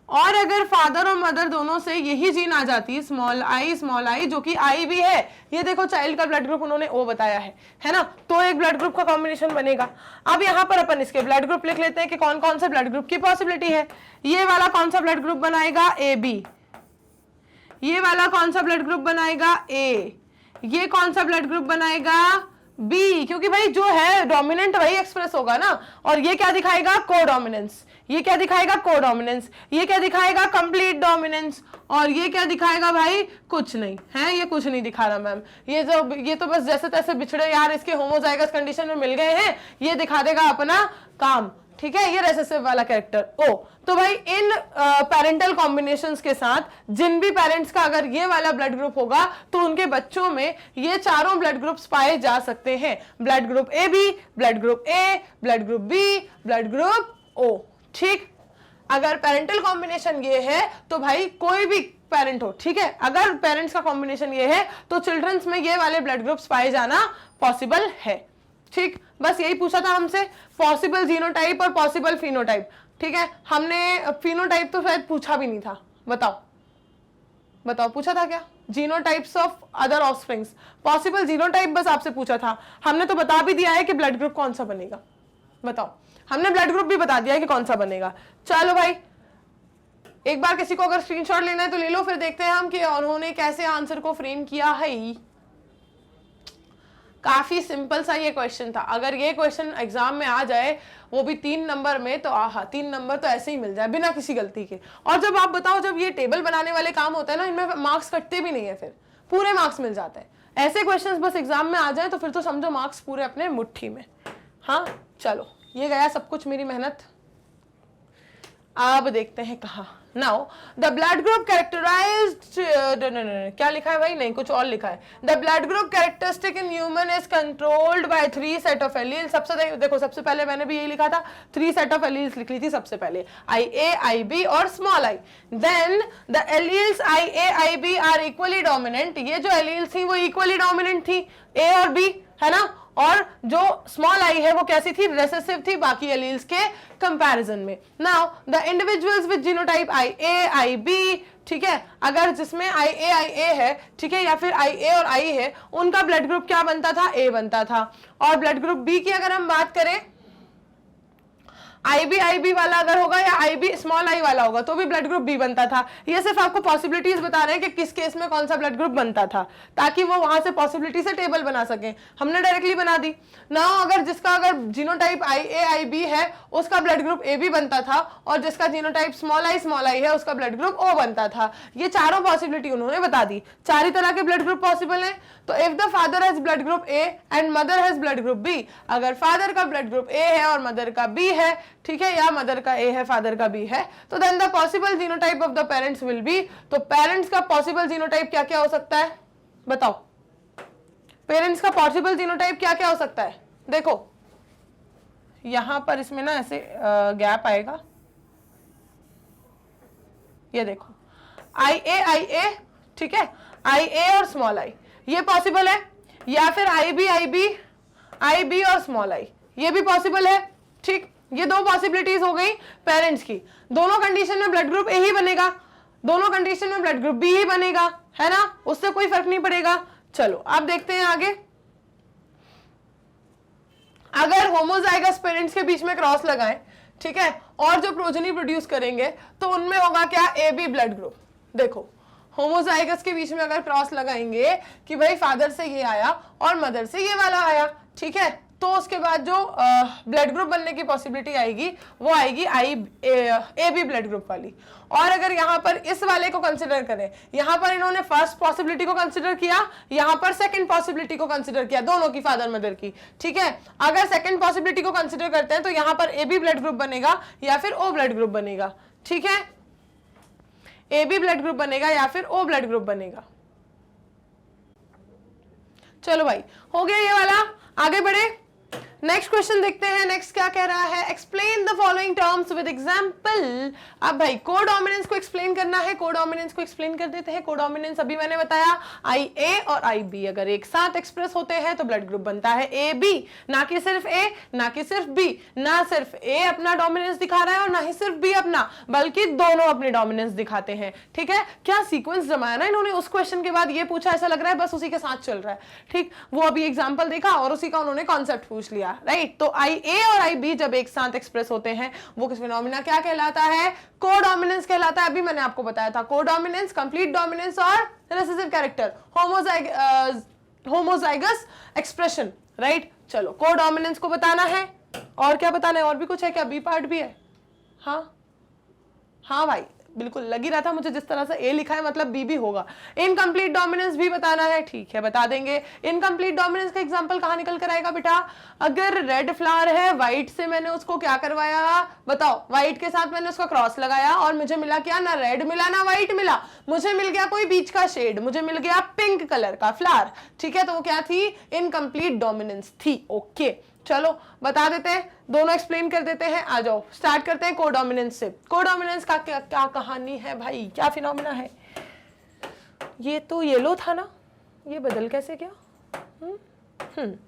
और अगर फादर और मदर दोनों से यही जीन आ जाती, स्मॉल I जो कि IB है, ये देखो चाइल्ड का ब्लड ग्रुप उन्होंने O बताया है ना, तो एक ब्लड ग्रुप का कॉम्बिनेशन बनेगा। अब यहाँ पर अपन इसके ब्लड ग्रुप लिख लेते हैं कि कौन कौन से ब्लड ग्रुप की पॉसिबिलिटी है। ये वाला कौन सा ब्लड ग्रुप बनाएगा? AB। ये वाला कौन सा ब्लड ग्रुप बनाएगा? A। ये कौन सा ब्लड ग्रुप बनाएगा? B, क्योंकि भाई जो है डोमिनेंट वही एक्सप्रेस होगा ना। और ये क्या दिखाएगा? कोडोमिनेंस। ये क्या दिखाएगा? कोडोमिनेंस। ये क्या दिखाएगा? Complete dominance. और ये क्या दिखाएगा भाई? कुछ नहीं है, ये कुछ नहीं दिखा रहा मैम, ये तो बस जैसे तैसे बिछड़े यार इसके होमोजाइगस कंडीशन में मिल गए हैं, ये दिखा देगा अपना काम, ठीक है। ये रेसेसिव वाला कैरेक्टर O। तो भाई इन पेरेंटल कॉम्बिनेशंस के साथ जिन भी पेरेंट्स का अगर ये वाला ब्लड ग्रुप होगा तो उनके बच्चों में ये चारों ब्लड ग्रुप्स पाए जा सकते हैं। Blood group AB, blood group A, blood group B, blood group O, ठीक। अगर पेरेंटल कॉम्बिनेशन ये है तो भाई कोई भी पेरेंट हो, ठीक है, अगर पेरेंट्स का कॉम्बिनेशन ये है तो चिल्ड्रंस में ये वाले ब्लड ग्रुप्स पाए जाना पॉसिबल है, ठीक। बस यही पूछा था हमसे, पॉसिबल जीनोटाइप और पॉसिबल फिनोटाइप, ठीक है। हमने फिनोटाइप तो शायद पूछा भी नहीं था, बताओ पूछा था क्या? Genotypes of other offsprings, possible genotype बस आपसे पूछा था। हमने तो बता भी दिया है कि ब्लड ग्रुप कौन सा बनेगा, बताओ, हमने ब्लड ग्रुप भी बता दिया है कि कौन सा बनेगा। चलो भाई एक बार किसी को अगर स्क्रीनशॉट लेना है तो ले लो, फिर देखते हैं हम कि उन्होंने कैसे आंसर को फ्रेम किया है। काफी सिंपल सा ये क्वेश्चन था। अगर ये क्वेश्चन एग्जाम में आ जाए वो भी 3 नंबर में, तो आहा 3 नंबर तो ऐसे ही मिल जाए बिना किसी गलती के। और जब आप बताओ, जब ये टेबल बनाने वाले काम होता है ना, इनमें मार्क्स कटते भी नहीं है, फिर पूरे मार्क्स मिल जाते हैं। ऐसे क्वेश्चंस बस एग्जाम में आ जाए तो फिर तो समझो मार्क्स पूरे अपने मुट्ठी में। हाँ चलो, ये गया सब कुछ मेरी मेहनत। अब देखते हैं कहा। Now the blood group characterized, क्या लिखा है भाई? नहीं, कुछ और लिखा है। The blood group characteristic in human is controlled by 3 set of alleles. देखो सबसे पहले मैंने भी यही लिखा था, 3 सेट ऑफ एलील्स लिख ली थी सबसे पहले, IA, IB और small I। Then the alleles IA, IB are equally dominant. ये जो एलील्स थी वो इक्वली डोमिनेंट थी, A और B, है ना। और जो स्मॉल I है वो कैसी थी? रेसेसिव थी बाकी एलील्स के कंपैरिजन में। Now the individuals with genotype IA, IB, ठीक है, अगर जिसमें IA है, ठीक है, या फिर IA और I है, उनका ब्लड ग्रुप क्या बनता था? A बनता था। और ब्लड ग्रुप B की अगर हम बात करें, आई बी वाला अगर होगा या आई बी स्मॉल आई वाला होगा तो भी ब्लड ग्रुप बी बनता था। ये सिर्फ आपको पॉसिबिलिटीज बता रहे हैं कि किस केस में कौन सा ब्लड ग्रुप बनता था, ताकि वो वहां से पॉसिबिलिटी से टेबल बना सके। हमने डायरेक्टली बना दी ना। अगर जिसका अगर genotype I A I B है उसका ब्लड ग्रुप ए बी बनता था, और जिसका जीनोटाइप स्मॉल आई है उसका ब्लड ग्रुप ओ बनता था। ये चारों पॉसिबिलिटी उन्होंने बता दी। चार ही तरह के ब्लड ग्रुप पॉसिबल है। तो if the father has blood group A and mother has blood group B, अगर फादर का ब्लड ग्रुप ए है और मदर का बी है, ठीक है, या मदर का ए है फादर का बी है, तो then the possible genotype of the parents will be. तो पेरेंट्स का पॉसिबल जीनोटाइप क्या क्या हो सकता है बताओ? पेरेंट्स का पॉसिबल जीनोटाइप क्या क्या हो सकता है? देखो यहां पर इसमें ना ऐसे गैप आएगा, ये देखो आई ए, ठीक है, आई ए और स्मॉल आई ये पॉसिबल है, या फिर आई बी और स्मॉल आई ये भी पॉसिबल है। ठीक, ये दो पॉसिबिलिटीज हो गई पेरेंट्स की। दोनों कंडीशन में ब्लड ग्रुप ए ही बनेगा, दोनों कंडीशन में ब्लड ग्रुप बी ही बनेगा, है ना, उससे कोई फर्क नहीं पड़ेगा। चलो अब देखते हैं आगे। अगर होमोजाइगस पेरेंट्स के बीच में क्रॉस लगाएं, ठीक है, और जो प्रोजेनी प्रोड्यूस करेंगे तो उनमें होगा क्या? A B blood group. देखो होमोजाइगस के बीच में अगर क्रॉस लगाएंगे कि भाई फादर से ये आया और मदर से ये वाला आया, ठीक है, तो उसके बाद जो ब्लड ग्रुप बनने की पॉसिबिलिटी आएगी वो आएगी ए बी ब्लड ग्रुप वाली। और अगर यहाँ पर इस वाले को कंसिडर करें, यहाँ पर इन्होंने फर्स्ट पॉसिबिलिटी को कंसिडर किया, यहाँ पर सेकंड पॉसिबिलिटी को कंसिडर किया, दोनों की फादर मदर की, ठीक है। अगर सेकंड पॉसिबिलिटी को कंसिडर करते हैं तो यहाँ पर ए बी ब्लड ग्रुप बनेगा या फिर ओ ब्लड ग्रुप बनेगा, ठीक है, ए बी ब्लड ग्रुप बनेगा या फिर ओ ब्लड ग्रुप बनेगा। चलो भाई हो गया ये वाला, आगे बढ़े। नेक्स्ट क्वेश्चन देखते हैं। नेक्स्ट क्या कह रहा है? Explain the following terms with example. अब भाई कोडोमिनेंस को एक्सप्लेन करना है, कोडोमिनेंस को एक्सप्लेन कर देते हैं। कोडोमिनेंस अभी मैंने बताया आई ए और आई बी अगर एक साथ एक्सप्रेस होते हैं तो ब्लड ग्रुप बनता है ए बी, ना कि सिर्फ ए ना कि सिर्फ बी, ना सिर्फ ए अपना डोमिनेंस दिखा रहा है और ना ही सिर्फ बी अपना, बल्कि दोनों अपने डोमिनेंस दिखाते हैं, ठीक है। क्या सीक्वेंस जमाया ना इन्होंने, उस क्वेश्चन के बाद ये पूछा, ऐसा लग रहा है बस उसी के साथ चल रहा है, ठीक। वो अभी एग्जाम्पल देखा और उसी का उन्होंने कॉन्सेप्ट पूछ लिया, राइट। तो आई ए और आई बी जब एक साथ एक्सप्रेस होते हैं वो किस फिनोमिना क्या कहलाता है? कोडोमिनेंस कहलाता है। अभी मैंने आपको बताया था कोडोमिनेंस, कंप्लीट डोमिनेंस और recessive character, homozygous expression, right. चलो कोडोमिनेंस को बताना है, और क्या बताना है? और भी कुछ है क्या? बी पार्ट भी है? हाँ भाई बिल्कुल लग ही रहा था मुझे, जिस तरह से ए लिखा है मतलब बी भी होगा। इनकम्प्लीट डोमिनेंस भी बताना है, ठीक है बता देंगे। इनकम्प्लीट डोमिनेंस का एग्जांपल कहां निकल कर आएगा बेटा? अगर रेड फ्लावर है, व्हाइट से मैंने उसको क्या करवाया बताओ? व्हाइट के साथ मैंने उसका क्रॉस लगाया और मुझे मिला क्या? ना रेड मिला ना व्हाइट मिला, मुझे मिल गया कोई बीच का शेड, मुझे मिल गया पिंक कलर का फ्लावर, ठीक है। तो वो क्या थी? इनकम्प्लीट डोमिनेंस थी। ओके चलो बता देते हैं, दोनों एक्सप्लेन कर देते हैं। आ जाओ स्टार्ट करते हैं कोडोमिनेंस से। कोडोमिनेंस का क्या क्या कहानी है भाई, क्या फिनोमिना है? ये तो येलो था ना, ये बदल कैसे गया?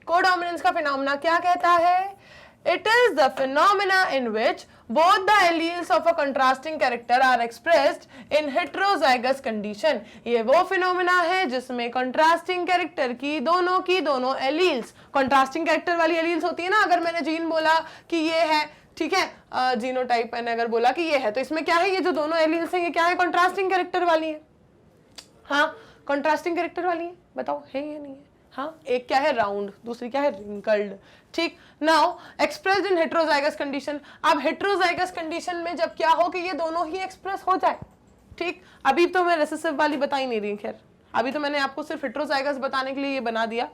कोडोमिनेंस का फिनोमिना क्या कहता है? It is the phenomena in which both the alleles of a contrasting character are expressed in heterozygous condition। ये वो फिनोमिना है जिसमें contrasting character की दोनों एलील्स, contrasting character वाली एलील्स होती है ना। अगर मैंने जीन बोला कि ये है, ठीक है, जीनोटाइप मैंने अगर बोला कि ये है, तो इसमें क्या है? ये जो दोनों एलील्स हैं ये क्या है? contrasting character वाली है। हाँ contrasting character वाली है, बताओ है या नहीं है? हाँ, एक क्या है? राउंड, दूसरी क्या है? रिंकल्ड, ठीक। Now expressed in heterozygous condition. अब हेट्रोजाइगस कंडीशन में जब क्या हो कि ये दोनों ही एक्सप्रेस हो जाए, ठीक। अभी तो मैं रिसेसिव वाली बता ही नहीं रही, खैर अभी तो मैंने आपको सिर्फ हेट्रोजाइगस बताने के लिए ये बना दिया।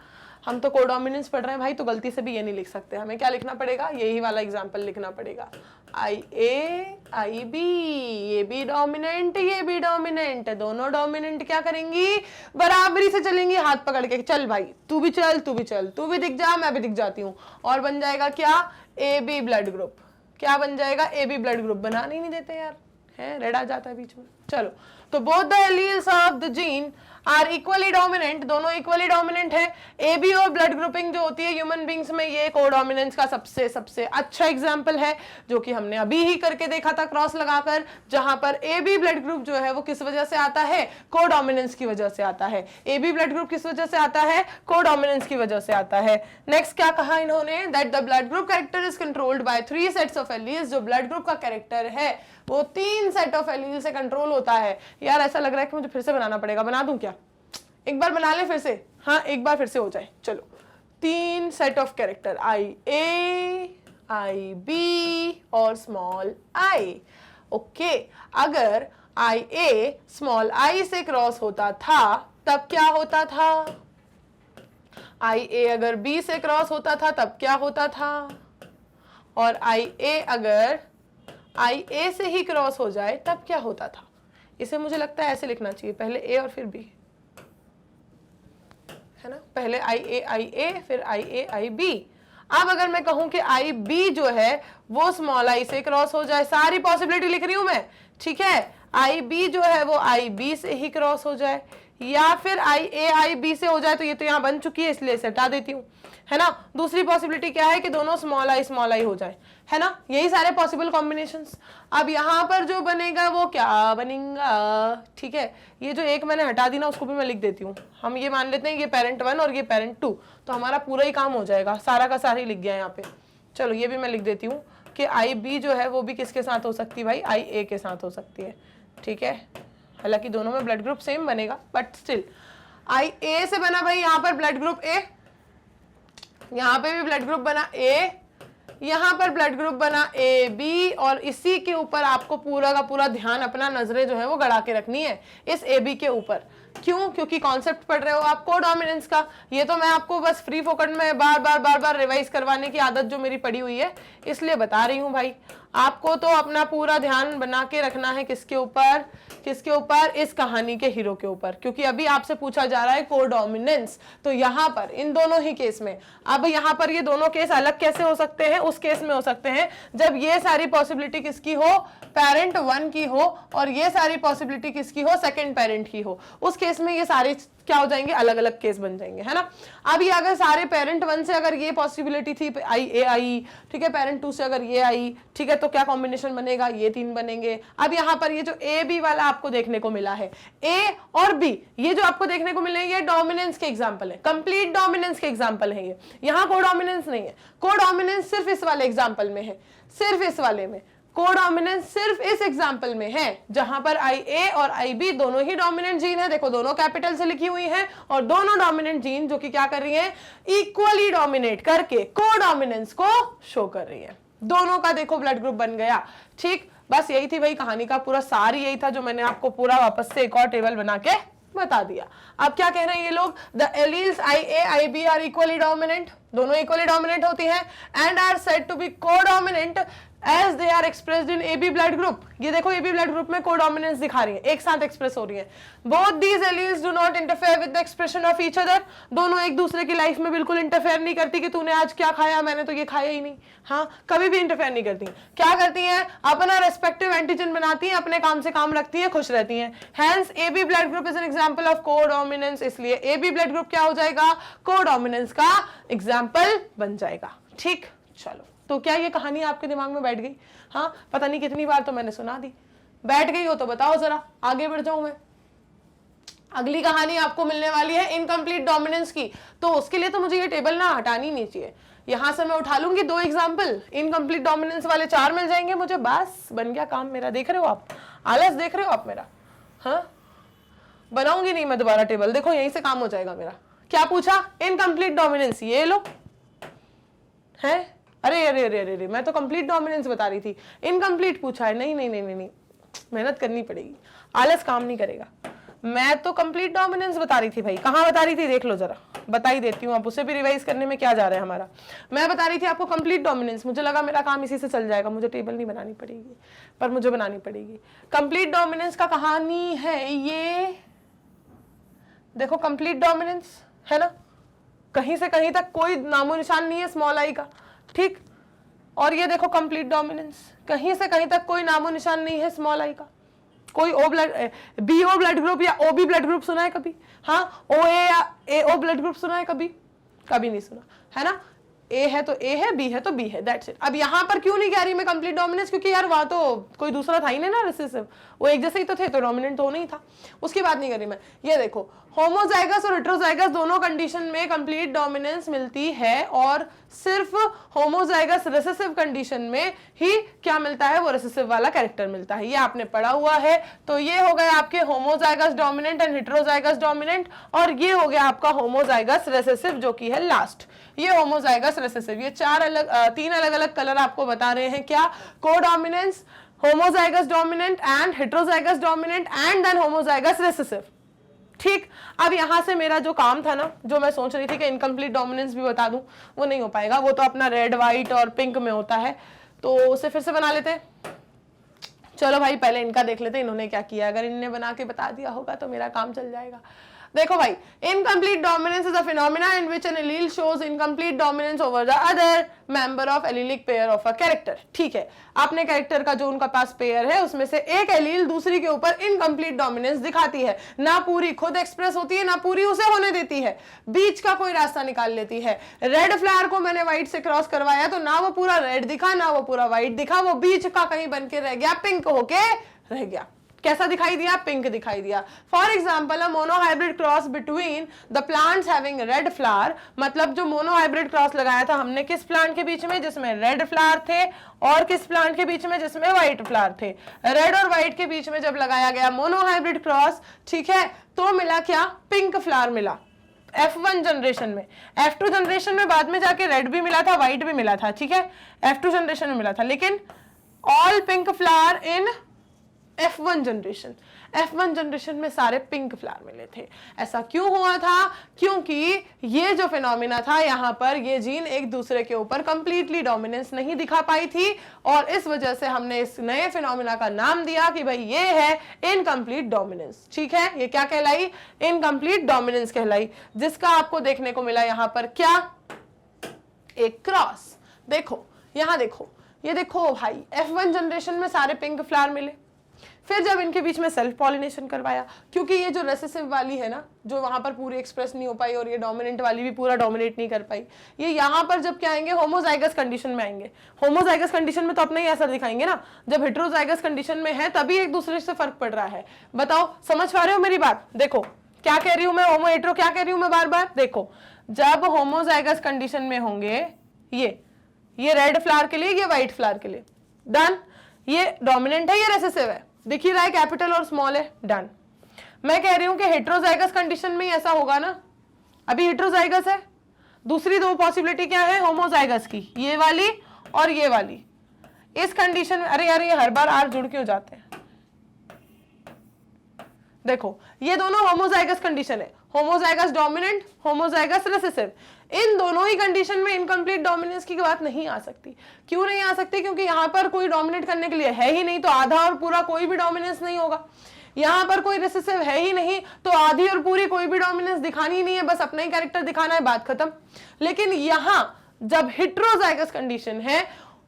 हम तो कोडोमिनेंस पढ़ रहे हैं भाई, तो गलती से भी ये नहीं लिख सकते। हमें क्या लिखना पड़ेगा? यही वाला एग्जाम्पल लिखना पड़ेगा। आई ए आई बी, ये भी डोमिनेंट ये भी डोमिनेंट, दोनों डोमिनेंट क्या करेंगी? बराबरी से चलेंगी, हाथ पकड़ के। चल भाई तू भी चल, तू भी चल, तू भी दिख जा, मैं भी दिख जाती हूँ, और बन जाएगा क्या? A B blood group. क्या बन जाएगा? A B blood group. बनाने ही नहीं देते यार, है रेड आ जाता है बीच में। चलो तो both the alleles of the gene are equally dominant, दोनों इक्वली डोमिनेंट है। एबीओ ब्लड ग्रुपिंग जो होती है ह्यूमन बींग्स में, ये कोडोमिनेंस का सबसे सबसे अच्छा एग्जांपल है, जो कि हमने अभी ही करके देखा था क्रॉस लगाकर, जहां पर एबी ब्लड ग्रुप जो है वो किस वजह से आता है, कोडोमिनेंस की वजह से आता है। एबी ब्लड ग्रुप किस वजह से आता है, कोडोमिनेंस की वजह से आता है। नेक्स्ट क्या कहा इन्होंने, that the blood group character is controlled by 3 sets of alleles, जो ब्लड ग्रुप का कैरेक्टर है वो 3 सेट ऑफ एलील से कंट्रोल होता है। यार ऐसा लग रहा है कि मुझे फिर से बनाना पड़ेगा, बना दूं क्या, एक बार बना ले फिर से, हाँ एक बार फिर से हो जाए। चलो 3 set of character, I A, I B और स्मॉल आई। ओके, अगर आई ए स्मॉल आई से क्रॉस होता था तब क्या होता था, आई ए अगर बी से क्रॉस होता था तब क्या होता था, और आई ए अगर आई ए से ही क्रॉस हो जाए तब क्या होता था। इसे मुझे लगता है ऐसे लिखना चाहिए, पहले ए और फिर बी, है ना, पहले आई ए फिर आई बी। अब अगर मैं कहूं कि आई बी जो है वो स्मॉल आई से क्रॉस हो जाए, सारी पॉसिबिलिटी लिख रही हूं मैं, ठीक है, आई बी जो है वो आई बी से ही क्रॉस हो जाए, या फिर आई बी से हो जाए, तो ये तो यहां बन चुकी है इसलिए इसे हटा देती हूं, है ना। दूसरी पॉसिबिलिटी क्या है कि दोनों स्मॉल आई हो जाए, है ना। यही सारे पॉसिबल कॉम्बिनेशंस। अब यहां पर जो बनेगा वो क्या बनेगा, ठीक है, ये जो एक मैंने हटा दी ना उसको भी मैं लिख देती हूँ। हम ये मान लेते हैं ये पेरेंट 1 और ये पेरेंट 2, तो हमारा पूरा ही काम हो जाएगा, सारा का सारा ही लिख गया यहाँ पे। चलो ये भी मैं लिख देती हूँ कि आई बी जो है वो भी किसके साथ हो सकती है भाई, आई ए के साथ हो सकती है, ठीक है। हालांकि दोनों में ब्लड ग्रुप सेम बनेगा बट स्टिल आई ए से बना भाई यहाँ पर ब्लड ग्रुप ए, यहाँ पे भी ब्लड ग्रुप बना ए, यहाँ पर ब्लड ग्रुप बना ए बी, और इसी के ऊपर आपको पूरा का पूरा ध्यान अपना नजरें जो है वो गड़ा के रखनी है इस ए बी के ऊपर। क्यों, क्योंकि कॉन्सेप्ट पढ़ रहे हो आप कोडोमिनेंस का। ये तो मैं आपको बस फ्री फोकट में बार बार रिवाइज करवाने की आदत जो मेरी पड़ी हुई है इसलिए बता रही हूँ भाई। आपको तो अपना पूरा ध्यान बना के रखना है किसके ऊपर, किसके ऊपर, इस कहानी के हीरो के ऊपर, क्योंकि अभी आपसे पूछा जा रहा है कोडोमिनेंस। तो यहाँ पर इन दोनों ही केस में, अब यहाँ पर ये दोनों केस अलग कैसे हो सकते हैं, उस केस में हो सकते हैं जब ये सारी पॉसिबिलिटी किसकी हो, पेरेंट 1 की हो, और ये सारी पॉसिबिलिटी किसकी हो, सेकंड पेरेंट की हो। उस केस में ये सारे क्या हो जाएंगे, अलग अलग केस बन जाएंगे, है ना। अब ये अगर सारे पेरेंट 1 से अगर ये पॉसिबिलिटी थी आई ए आई, ठीक है, पेरेंट 2 से अगर ये आई, ठीक है, तो क्या कॉम्बिनेशन बनेगा, ये 3 बनेंगे। अब यहाँ पर ये जो ए बी वाला आपको देखने को मिला है, ए और बी, ये जो आपको देखने को मिले ये डोमिनेंस के एग्जाम्पल है, कंप्लीट डोमिनेंस के एग्जाम्पल है। ये यहाँ कोडोमिनेंस नहीं है, कोडोमिनेंस सिर्फ इस वाले एग्जाम्पल में है, सिर्फ इस वाले में कोडोमिनेंस सिर्फ इस एग्जाम्पल में है, जहां पर आई ए और आई बी दोनों ही डोमिनेंट जीन है। देखो दोनों कैपिटल से लिखी हुई है, और दोनों डोमिनेंट जीन जो कि क्या कर रही है, इक्वली डोमिनेट करके कोडोमिनेंस को शो कर रही है। दोनों का देखो ब्लड ग्रुप बन गया, ठीक। बस यही थी भाई कहानी का पूरा सार, यही था जो मैंने आपको पूरा वापस से एक और टेबल बना के बता दिया। अब क्या कह रहे हैं ये लोग, the alleles I A I B are equally dominant, दोनों इक्वली डोमिनेंट होती हैं, and are said to be codominant as they are expressed in AB blood group। ये देखो AB blood group में कोडोमिनेंस दिखा रही है, एक साथ एक्सप्रेस हो रही है। Both these alleles do not interfere with the expression of each other। दोनों एक दूसरे की लाइफ में बिल्कुल इंटरफेयर नहीं करती कि तूने आज क्या खाया, मैंने तो ये खाया ही नहीं, हाँ कभी भी इंटरफेयर नहीं करती। क्या करती हैं, अपना रेस्पेक्टिव एंटीजन बनाती हैं, अपने काम से काम रखती हैं, खुश रहती हैं। Hence AB blood group is an example of codominance, इसलिए AB blood group क्या हो जाएगा, कोडोमिनेंस का एग्जाम्पल बन जाएगा, ठीक। चलो तो क्या ये कहानी आपके दिमाग में बैठ गई, हाँ पता नहीं कितनी बार तो मैंने सुना दी, बैठ गई हो तो बताओ जरा, आगे बढ़ जाऊं मैं। अगली कहानी आपको मिलने वाली है इनकम्प्लीट डोमिनेंस की, तो उसके लिए तो मुझे ये टेबल ना हटानी नहीं चाहिए, यहां से मैं उठा लूंगी 2 एग्जाम्पल, इनकम्प्लीट डोमिनेंस वाले 4 मिल जाएंगे मुझे, बस बन गया काम मेरा। देख रहे हो आप, आलस देख रहे हो आप मेरा, हाँ बनाऊंगी नहीं मैं दोबारा टेबल, देखो यहीं से काम हो जाएगा मेरा। क्या पूछा, इनकम्प्लीट डोमिनेंस, ये लो है, अरे अरे अरे अरे मैं तो कंप्लीट डोमिनेंस बता रही थी, इनकम्प्लीट पूछा है, नहीं नहीं नहीं नहीं नहीं, मेहनत करनी पड़ेगी, आलस काम नहीं करेगा। मैं तो कंप्लीट डोमिनेंस बता रही थी भाई, कहाँ बता रही थी देख लो जरा, बता ही देती हूँ, अब उसे भी रिवाइज करने में क्या जा रहा है हमारा। मैं बता रही थी आपको कंप्लीट डोमिनेंस, मुझे लगा मेरा काम इसी से चल जाएगा, मुझे टेबल नहीं बनानी पड़ेगी, पर मुझे बनानी पड़ेगी। कंप्लीट डोमिनेंस का कहानी है ये, देखो कंप्लीट डोमिनेंस है ना, कहीं से कहीं तक कोई नामो निशान नहीं है स्मॉल आई का, ठीक। और ये देखो कंप्लीट डोमिनेंस, कहीं से कहीं तक कोई नामो निशान नहीं है स्मॉल आई का, कोई O blood, B O blood group या ओ बी ब्लड ग्रुप सुना है कभी? हाँ, ओ ए या ए ओ ब्लड ग्रुप सुना है कभी? कभी नहीं सुना, है ना? ए है तो ए है, बी है तो बी है, दैट्स इट। अब यहाँ पर क्यों नहीं कह रही मैं कंप्लीट डोमिनेंस? क्योंकि यार वहां तो कोई दूसरा था ही नहीं ना रिसेसिव, वो एक जैसे ही तो थे, तो डोमिनेंट तो नहीं था, उसकी बात नहीं कर रही मैं। ये देखो, होमोजाइगस और हेटेरोजाइगस दोनों कंडीशन में कंप्लीट डोमिनेंस मिलती है, और सिर्फ होमोजाइगस रिसेसिव कंडीशन में ही क्या मिलता है? वो रिसेसिव वाला कैरेक्टर मिलता है। ये आपने पढ़ा हुआ है। तो ये हो गया आपके homozygous dominant and heterozygous dominant, और ये हो गया आपका होमोजाइगस रिसेसिव जो कि है लास्ट। ये होमोजाइगस रिसेसिव, ये तीन अलग अलग कलर आपको बता रहे हैं क्या? Codominance, homozygous dominant and heterozygous dominant and then homozygous recessive. ठीक, अब यहां से मेरा जो काम था ना, जो मैं सोच रही थी कि इनकम्प्लीट डोमिनेंस भी बता दूं, वो नहीं हो पाएगा, वो तो अपना रेड, व्हाइट और पिंक में होता है, तो उसे फिर से बना लेते हैं। चलो भाई, पहले इनका देख लेते हैं इन्होंने क्या किया। अगर इनने बना के बता दिया होगा तो मेरा काम चल जाएगा। देखो भाई, incomplete dominance is a phenomena in which N allele shows incomplete dominance over the other member of allelic pair of a character. ठीक है, आपने कैरेक्टर का जो उनका पास पेयर है उसमें से एक एलील दूसरी के ऊपर इनकम्प्लीट डोमिनेंस दिखाती है, ना पूरी खुद एक्सप्रेस होती है, ना पूरी उसे होने देती है, बीच का कोई रास्ता निकाल लेती है। रेड फ्लावर को मैंने व्हाइट से क्रॉस करवाया तो ना वो पूरा रेड दिखा, ना वो पूरा व्हाइट दिखा, वो बीच का कहीं बन के रह गया, पिंक होके रह गया। कैसा दिखाई दिया? पिंक दिखाई दिया। For example, a monohybrid cross between the plants having red flower, मतलब जो मोनोहाइब्रिड क्रॉस लगाया था हमने किस प्लांट के बीच में? जिसमें रेड फ्लावर थे, और किस प्लांट के बीच में? जिसमें व्हाइट फ्लावर थे। रेड और व्हाइट के बीच में जब लगाया गया मोनोहाइब्रिड क्रॉस, ठीक है, तो मिला क्या? पिंक फ्लावर मिला F1 जनरेशन में। F2 जनरेशन में बाद में जाके रेड भी मिला था, व्हाइट भी मिला था, ठीक है, F2 जनरेशन में मिला था, लेकिन all pink flower in F1 generation. F1 generation में सारे पिंक फ्लावर मिले थे। ऐसा क्यों हुआ था? क्योंकि ये जो फिनोमिना था, यहाँ पर ये जीन एक दूसरे के ऊपर कंप्लीटली डोमिनेंस नहीं दिखा पाई थी, और इस वजह से हमने इस नए फिनोमिना का नाम दिया कि भाई ये है इनकम्प्लीट डोमिनेंस। ठीक है, ये क्या कहलाई? इनकम्प्लीट डोमिनेंस कहलाई, जिसका आपको देखने को मिला यहाँ पर क्या? एक क्रॉस। देखो यहाँ देखो, ये देखो भाई, F1 जनरेशन में सारे पिंक फ्लावर मिले, फिर जब इनके बीच में सेल्फ पॉलिनेशन करवाया, क्योंकि ये जो रेसेसिव वाली है ना, जो वहां पर पूरी एक्सप्रेस नहीं हो पाई, और ये डोमिनेंट वाली भी पूरा डोमिनेट नहीं कर पाई, ये यहाँ पर जब क्या आएंगे? होमोजाइगस कंडीशन में आएंगे। होमोजाइगस कंडीशन में तो अपना ही असर दिखाएंगे ना, जब हेटेरोजाइगस कंडीशन में है तभी एक दूसरे से फर्क पड़ रहा है। बताओ, समझ पा रहे हो मेरी बात? देखो क्या कह रही हूं मैं, होमो हेटेरो क्या कह रही हूं मैं बार बार? देखो, जब होमोजाइगस कंडीशन में होंगे ये रेड फ्लावर के लिए, ये व्हाइट फ्लावर के लिए, डन। ये डोमिनेंट है, ये रेसेसिव है, दिख ही रहा है, कैपिटल और स्मॉल है, डन। मैं कह रही हूं कि हेटेरोजाइगस कंडीशन में ऐसा होगा ना, अभी हेटेरोजाइगस है, दूसरी दो पॉसिबिलिटी क्या है? होमोजाइगस की, ये वाली और ये वाली। इस कंडीशन में, अरे यार ये हर बार आर जुड़ क्यों जाते हैं? देखो, ये दोनों होमोजाइगस कंडीशन है, होमोजाइगस डोमिनेंट, होमोजाइगस रिसेसिव। इन दोनों ही कंडीशन में इनकम्प्लीट डोमिनेंस की बात नहीं आ सकती। क्यों नहीं आ सकती? क्योंकि यहाँ पर कोई डोमिनेट करने के लिए है ही नहीं, तो आधा और पूरा कोई भी डोमिनेंस नहीं होगा। यहाँ पर कोई रिसेसिव है ही नहीं, तो आधी और पूरी कोई भी डोमिनेंस दिखानी ही नहीं है, बस अपना ही कैरेक्टर दिखाना है, बात खत्म। लेकिन यहाँ जब हेटेरोजाइगस कंडीशन है,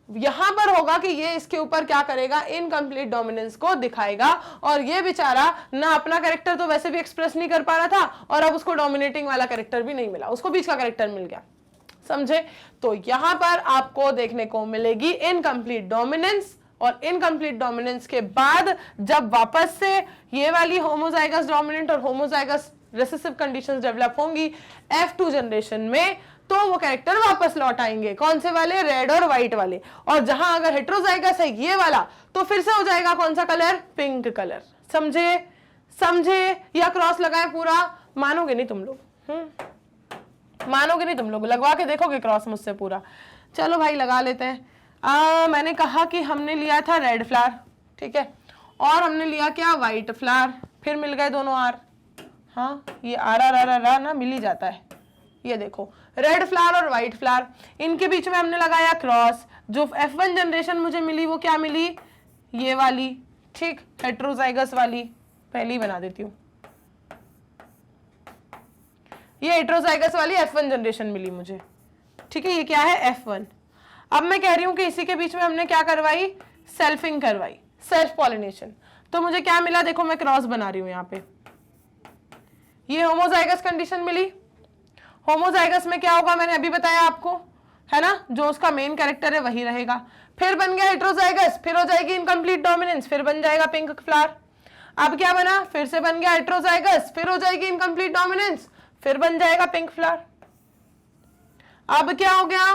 यहां पर होगा कि ये इसके ऊपर क्या करेगा? इनकम्प्लीट डोमिनेंस को दिखाएगा, और ये बेचारा ना अपना कैरेक्टर तो वैसे भी एक्सप्रेस नहीं कर पा रहा था, और अब उसको डोमिनेटिंग वाला कैरेक्टर भी नहीं मिला, उसको बीच का कैरेक्टर मिल गया। समझे? तो यहां पर आपको देखने को मिलेगी इनकम्प्लीट डोमिनेंस, और इनकम्प्लीट डोमिनेंस के बाद जब वापस से ये वाली होमोजाइगस डोमिनेंट और होमोजाइगस रिसेसिव कंडीशंस डेवलप होंगी F2 जनरेशन में, तो वो कैरेक्टर वापस लौट आएंगे। कौन से वाले? रेड और व्हाइट वाले। और जहां अगर हेटेरोजाइगस है ये वाला, तो फिर से हो जाएगा कौन सा कलर? Pink colour. समझे? समझे? या क्रॉस लगाए पूरा? मानोगे नहीं तुम लोग, मानोगे नहीं तुम लोग, लगवा के देखोगे क्रॉस मुझसे पूरा? चलो भाई लगा लेते हैं। मैंने कहा कि हमने लिया था रेड फ्लावर, ठीक है, और हमने लिया क्या? व्हाइट फ्लावर, फिर मिल गए दोनों आर। हाँ, ये आर आर आर आर ना मिल ही जाता है। ये देखो, रेड फ्लावर और व्हाइट फ्लावर, इनके बीच में हमने लगाया क्रॉस। जो F1 जनरेशन मुझे मिली वो क्या मिली? ये वाली, ठीक, हेटेरोजाइगस वाली। पहले ही बना देती हूँ, ये हेटेरोजाइगस वाली F1 जनरेशन मिली मुझे, ठीक है। ये क्या है? F1। अब मैं कह रही हूं कि इसी के बीच में हमने क्या करवाई? सेल्फिंग करवाई, सेल्फ पॉलिनेशन। तो मुझे क्या मिला, देखो मैं क्रॉस बना रही हूं यहाँ पे, ये होमोजाइगस कंडीशन मिली। होमोजाइगस में क्या होगा, मैंने अभी बताया आपको, है ना, जो उसका मेन कैरेक्टर है वही रहेगा। फिर बन गया हेट्रोजाइगस, फिर हो जाएगी इनकम्प्लीट डोमिनेंस, फिर बन जाएगा पिंक फ्लावर। अब क्या बना, फिर से बन गया हेट्रोजाइगस, फिर हो जाएगी इनकम्प्लीट डोमिनेंस, फिर बन जाएगा पिंक फ्लावर। अब क्या हो गया,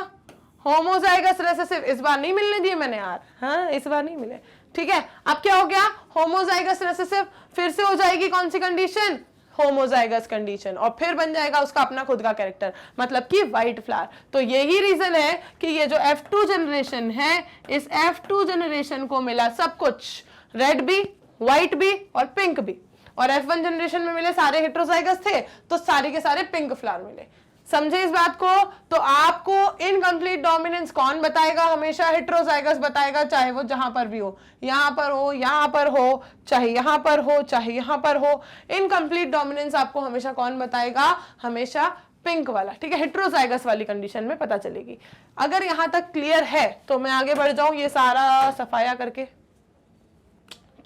होमोजाइगस रिसेसिव, इस बार नहीं मिलने दिए मैंने यार, हाँ इस बार नहीं मिले, ठीक है। अब क्या हो गया, होमोजाइगस रिसेसिव, फिर से हो जाएगी कौन सी कंडीशन, होमोजाइगस कंडीशन, और फिर बन जाएगा उसका अपना खुद का कैरेक्टर, मतलब कि व्हाइट फ्लावर। तो यही रीजन है कि ये जो F2 जनरेशन है, इस F2 जनरेशन को मिला सब कुछ, रेड भी, व्हाइट भी और पिंक भी, और F1 जनरेशन में मिले सारे हेट्रोजाइगस थे, तो सारे के सारे पिंक फ्लावर मिले। समझे इस बात को। तो आपको इनकम्प्लीट डोमिनेंस कौन बताएगा, हमेशा हेट्रोजाइगस बताएगा, चाहे वो जहां पर भी हो, यहां पर हो, यहां पर हो, चाहे यहां पर हो, चाहे यहां पर हो, इनकम्प्लीट डोमिनेंस आपको हमेशा कौन बताएगा, हमेशा पिंक वाला, ठीक है, हेट्रोजाइगस वाली कंडीशन में पता चलेगी। अगर यहां तक क्लियर है तो मैं आगे बढ़ जाऊं ये सारा सफाया करके।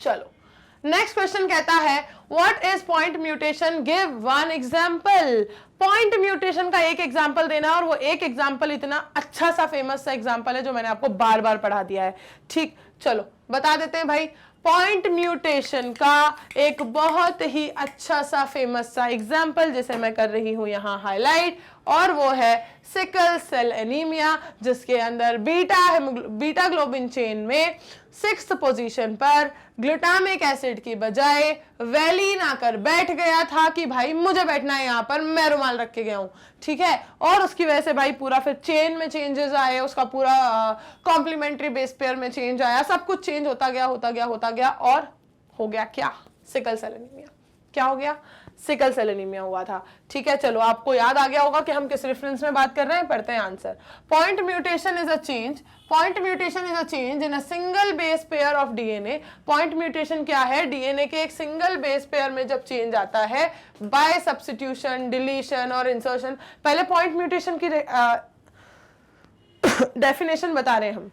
चलो नेक्स्ट क्वेश्चन कहता है what is point mutation, give one example. Point mutation का एक एग्जांपल देना, और वो एक एग्जांपल इतना अच्छा सा फेमस सा एग्जांपल है जो मैंने आपको बार बार पढ़ा दिया है, ठीक। चलो बता देते हैं भाई, पॉइंट म्यूटेशन का एक बहुत ही अच्छा सा फेमस सा एग्जांपल जिसे मैं कर रही हूं यहां हाईलाइट, और वो है सिकल सेल एनीमिया, जिसके अंदर बीटा ग्लोबिन चेन में 6th पोजीशन पर ग्लूटामिक एसिड की बजाय वेलिन आकर बैठ गया था कि भाई मुझे बैठना है यहाँ पर, मैं रुमाल रख के गया हूं, ठीक है। और उसकी वजह से भाई पूरा फिर चेन में चेंजेस आए, उसका पूरा कॉम्प्लीमेंट्री बेस पेयर में चेंज आया, सब कुछ चेंज होता गया होता गया होता गया, और हो गया क्या, सिकल सेल एनीमिया। क्या हो गया, सिकल सेल एनीमिया हुआ था, ठीक है। चलो आपको याद आ गया होगा कि हम किस रेफरेंस में बात कर रहे हैं, पढ़ते हैं answer. Point mutation is a change, point mutation is a change in a single base pair of DNA. Point mutation क्या है, डीएनए के एक सिंगल बेस पेयर में जब चेंज आता है बाय सब्स्टिट्यूशन, डिलीशन और इंसर्शन। पहले पॉइंट म्यूटेशन की डेफिनेशन बता रहे हैं हम।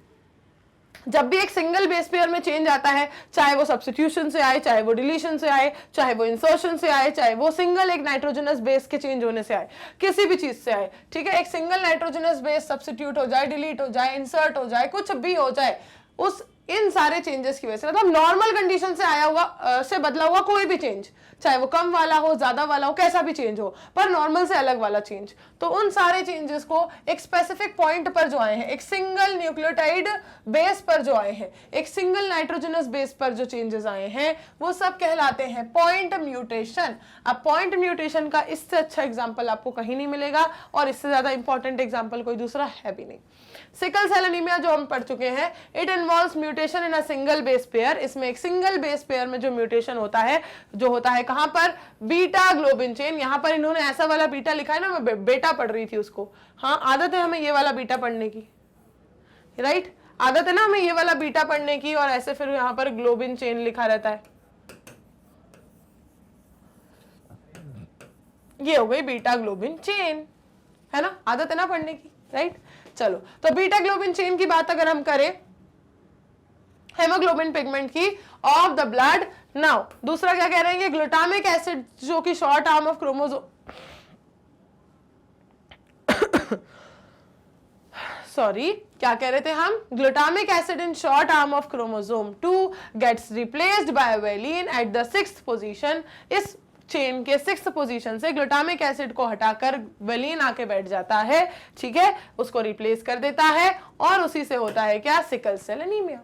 जब भी एक सिंगल बेस पेयर में चेंज आता है, चाहे वो सब्स्टिट्यूशन से आए, चाहे वो डिलीशन से आए, चाहे वो इंसर्शन से आए, चाहे वो सिंगल एक नाइट्रोजनस बेस के चेंज होने से आए, किसी भी चीज से आए, ठीक है, एक सिंगल नाइट्रोजनस बेस सब्स्टिट्यूट हो जाए, डिलीट हो जाए, इंसर्ट हो जाए, कुछ भी हो जाए, उस इन सारे चेंजेस की वजह से, मतलब नॉर्मल कंडीशन से आया हुआ से बदला हुआ कोई भी चेंज, चाहे वो कम वाला हो, ज्यादा वाला हो, कैसा भी चेंज हो, पर नॉर्मल से अलग वाला चेंज, तो उन सारे चेंजेस को एक स्पेसिफिक पॉइंट पर जो आए हैं, एक सिंगल न्यूक्लियोटाइड बेस पर जो आए हैं, एक सिंगल नाइट्रोजनस बेस पर जो चेंजेस आए हैं, वो सब कहलाते हैं पॉइंट म्यूटेशन। अब पॉइंट म्यूटेशन का इससे अच्छा एग्जाम्पल आपको कहीं नहीं मिलेगा, और इससे ज्यादा इंपॉर्टेंट एग्जाम्पल कोई दूसरा है भी नहीं। सिकल सेल एनीमिया जो हम पढ़ चुके हैं, it involves mutation in a single base pair. इसमें एक सिंगल बेस पेयर में जो म्यूटेशन होता है, जो होता है कहां पर, बीटा ग्लोबिन चेन। यहां पर इन्होंने ऐसा वाला बीटा लिखा है ना, मैं बेटा पढ़ रही थी उसको, हाँ आदत है हमें ये वाला बीटा पढ़ने की, राइट, आदत है ना हमें ये वाला बीटा पढ़ने की, और ऐसे फिर यहां पर ग्लोबिन चेन लिखा रहता है, ये हो गई बीटा ग्लोबिन चेन, है ना, आदत है ना पढ़ने की, राइट। चलो तो बीटा ग्लोबिन चेन की बात अगर हम करें, हेमोग्लोबिन पिगमेंट की ऑफ द ब्लड। नाउ दूसरा क्या कह रहे हैं, ग्लूटामिक एसिड जो कि short arm of chromosome, sorry क्या कह रहे थे हम, glutamic acid in short arm of chromosome 2 gets replaced by valine at the 6th position. इस चेन के 6th पोजीशन से ग्लूटामिक एसिड को हटाकर वेलिन आके बैठ जाता है, ठीक है, उसको रिप्लेस कर देता है, और उसी से होता है क्या, सिकल सेल एनीमिया,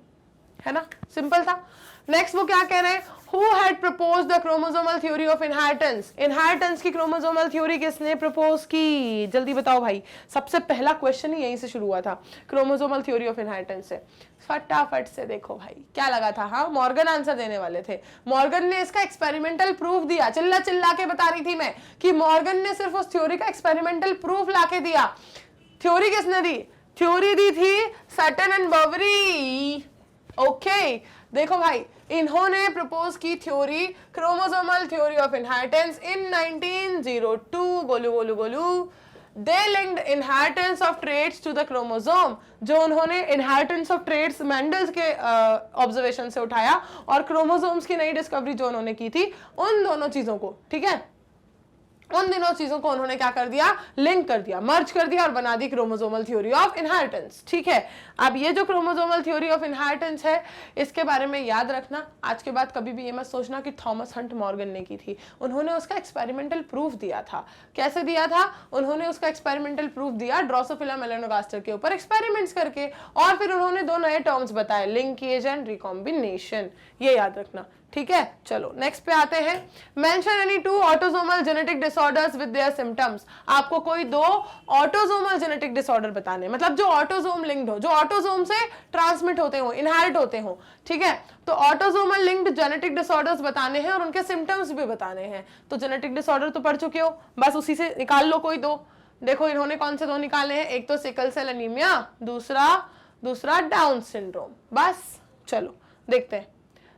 है ना, सिंपल था। नेक्स्ट वो क्या कह रहे हैं, Who had proposed the chromosomal theory of inheritance? Inheritance की chromosomal theory किसने propose की, जल्दी बताओ भाई। सबसे पहला क्वेश्चन ही यहीं से शुरू हुआ था, chromosomal theory of inheritance से। फटाफट से देखो भाई क्या लगा था, हाँ मॉर्गन आंसर देने वाले थे। मॉर्गन ने इसका एक्सपेरिमेंटल प्रूफ दिया, चिल्ला चिल्ला के बता रही थी मैं कि मॉर्गन ने सिर्फ उस थ्योरी का एक्सपेरिमेंटल प्रूफ लाके दिया। थ्योरी किसने दी, थ्योरी दी थी सटन एंड बवरी। ओके देखो भाई, इन्होंने प्रपोज की theory chromosomal theory of inheritance in 1902। Golu Golu Golu they linked inheritance of traits to the chromosome, जो उन्होंने इनहेरिटेंस ऑफ ट्रेट्स मेंडल्स के ऑब्जर्वेशन से उठाया और क्रोमोसोम्स की नई डिस्कवरी जो उन्होंने की थी, उन दोनों चीजों को, ठीक है, उन दोनों चीजों को उन्होंने क्या कर दिया, लिंक कर दिया, मर्ज कर दिया और बना दी क्रोमोसोमल थ्योरी ऑफ इनहेरिटेंस। ठीक है, अब ये जो क्रोमोसोमल थ्योरी ऑफ इनहेरिटेंस है, इसके बारे में याद रखना, आज के बाद कभी भी ये मत सोचना कि थॉमस हंट मॉर्गन ने की थी। उन्होंने उसका एक्सपेरिमेंटल प्रूफ दिया था। कैसे दिया था? उन्होंने उसका एक्सपेरिमेंटल प्रूफ दिया ड्रोसोफिला मेलानोगास्टर के ऊपर एक्सपेरिमेंट्स करके, और फिर उन्होंने दो नए टर्म्स बताए, लिंकेज एंड रिकॉम्बिनेशन। ये याद रखना, ठीक है। चलो नेक्स्ट पे आते हैं। Mention any two autosomal genetic disorders with their symptoms. आपको कोई दो ऑटोसोमल जेनेटिक डिसऑर्डर बताने, मतलब जो ऑटोसोम लिंक्ड हो, जो ऑटोसोम से ट्रांसमिट होते हो, इनहेरिट होते हो, ठीक है। तो ऑटोसोमल लिंक्ड जेनेटिक डिसऑर्डर्स बताने हैं और उनके सिम्टम्स भी बताने हैं। तो जेनेटिक डिसऑर्डर तो पढ़ चुके हो, बस उसी से निकाल लो कोई दो। देखो इन्होंने कौन से दो निकाले हैं, एक तो सिकल सेल एनीमिया, दूसरा डाउन सिंड्रोम। बस चलो देखते हैं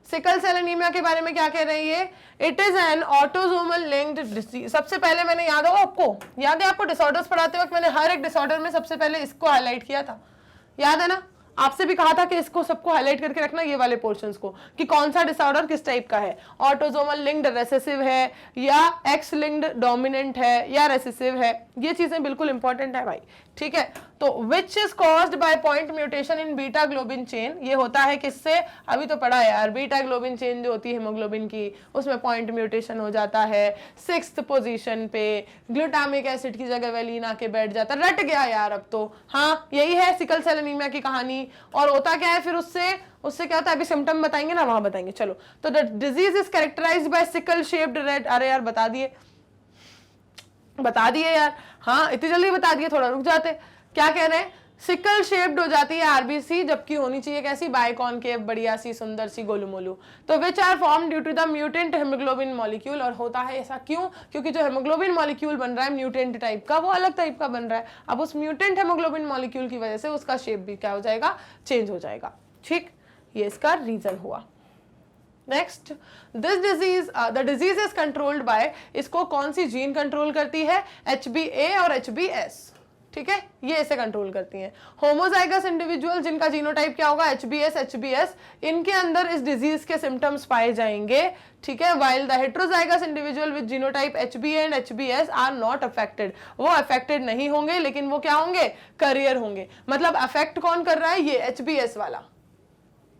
सिकल सेल एनीमिया के बारे में क्या कह रही है। It is an autosomal linked disease. सबसे पहले मैंने याद है आपको डिसऑर्डर्स पढ़ाते वक्त मैंने हर एक डिसऑर्डर में सबसे पहले इसको हाईलाइट किया था, याद है ना। आपसे भी कहा था कि इसको सबको हाईलाइट करके रखना, ये वाले पोर्शंस को, कि कौन सा डिसऑर्डर किस टाइप का है। ऑटोसोमल लिंक्ड रेसेसिव है या एक्स लिंक्ड डोमिनेंट है या रेसेसिव है, ये चीजें बिल्कुल इंपॉर्टेंट है भाई, ठीक है। तो which is caused by point mutation in beta globin chain, ये होता है किससे, अभी तो पढ़ा है यार, बीटा ग्लोबिन चेन जो होती है हेमोग्लोबिन की, उसमें पॉइंट म्यूटेशन हो जाता है 6th पोजीशन पे, ग्लूटामिक एसिड की जगह वेलिन आके बैठ जाता है। रट गया यार अब तो, हाँ यही है सिकल सेल एनीमिया की कहानी। और होता क्या है फिर उससे क्या होता है, अभी सिम्टम बताएंगे ना, वहां बताएंगे। चलो, तो the disease is characterized by sickle shaped red, अरे यार बता दिए यार, हाँ इतनी जल्दी बता दिए, थोड़ा रुक जाते। क्या कह रहे हैं, सिकल शेप्ड हो जाती है आरबीसी, जबकि होनी चाहिए कैसी, बाइकॉनकेव, बढ़िया सी सुंदर सी गोलू मोलू। तो which are form due to the mutant haemoglobin molecule, और होता है ऐसा क्यों, क्योंकि जो हेमोग्लोबिन मॉलिक्यूल बन रहा है म्यूटेंट टाइप का, वो अलग टाइप का बन रहा है। अब उस म्यूटेंट हेमोग्लोबिन मॉलिक्यूल की वजह से उसका शेप भी क्या हो जाएगा, चेंज हो जाएगा। ठीक, ये इसका रीजन हुआ। Next, this disease, the disease is controlled bye, इसको कौन सी जीन कंट्रोल करती है, HBA और HBS, ठीक है, ये इसे कंट्रोल करती हैं। होमोजाइगस इंडिविजुअल जिनका जीनोटाइप क्या होगा, HBS, इनके अंदर इस डिजीज के सिम्टम्स पाए जाएंगे, ठीक है। While the heterozygous individual with genotype HBA and HBS are not affected, वो अफेक्टेड नहीं होंगे, लेकिन वो क्या होंगे, करियर होंगे। मतलब अफेक्ट कौन कर रहा है, ये HBS वाला,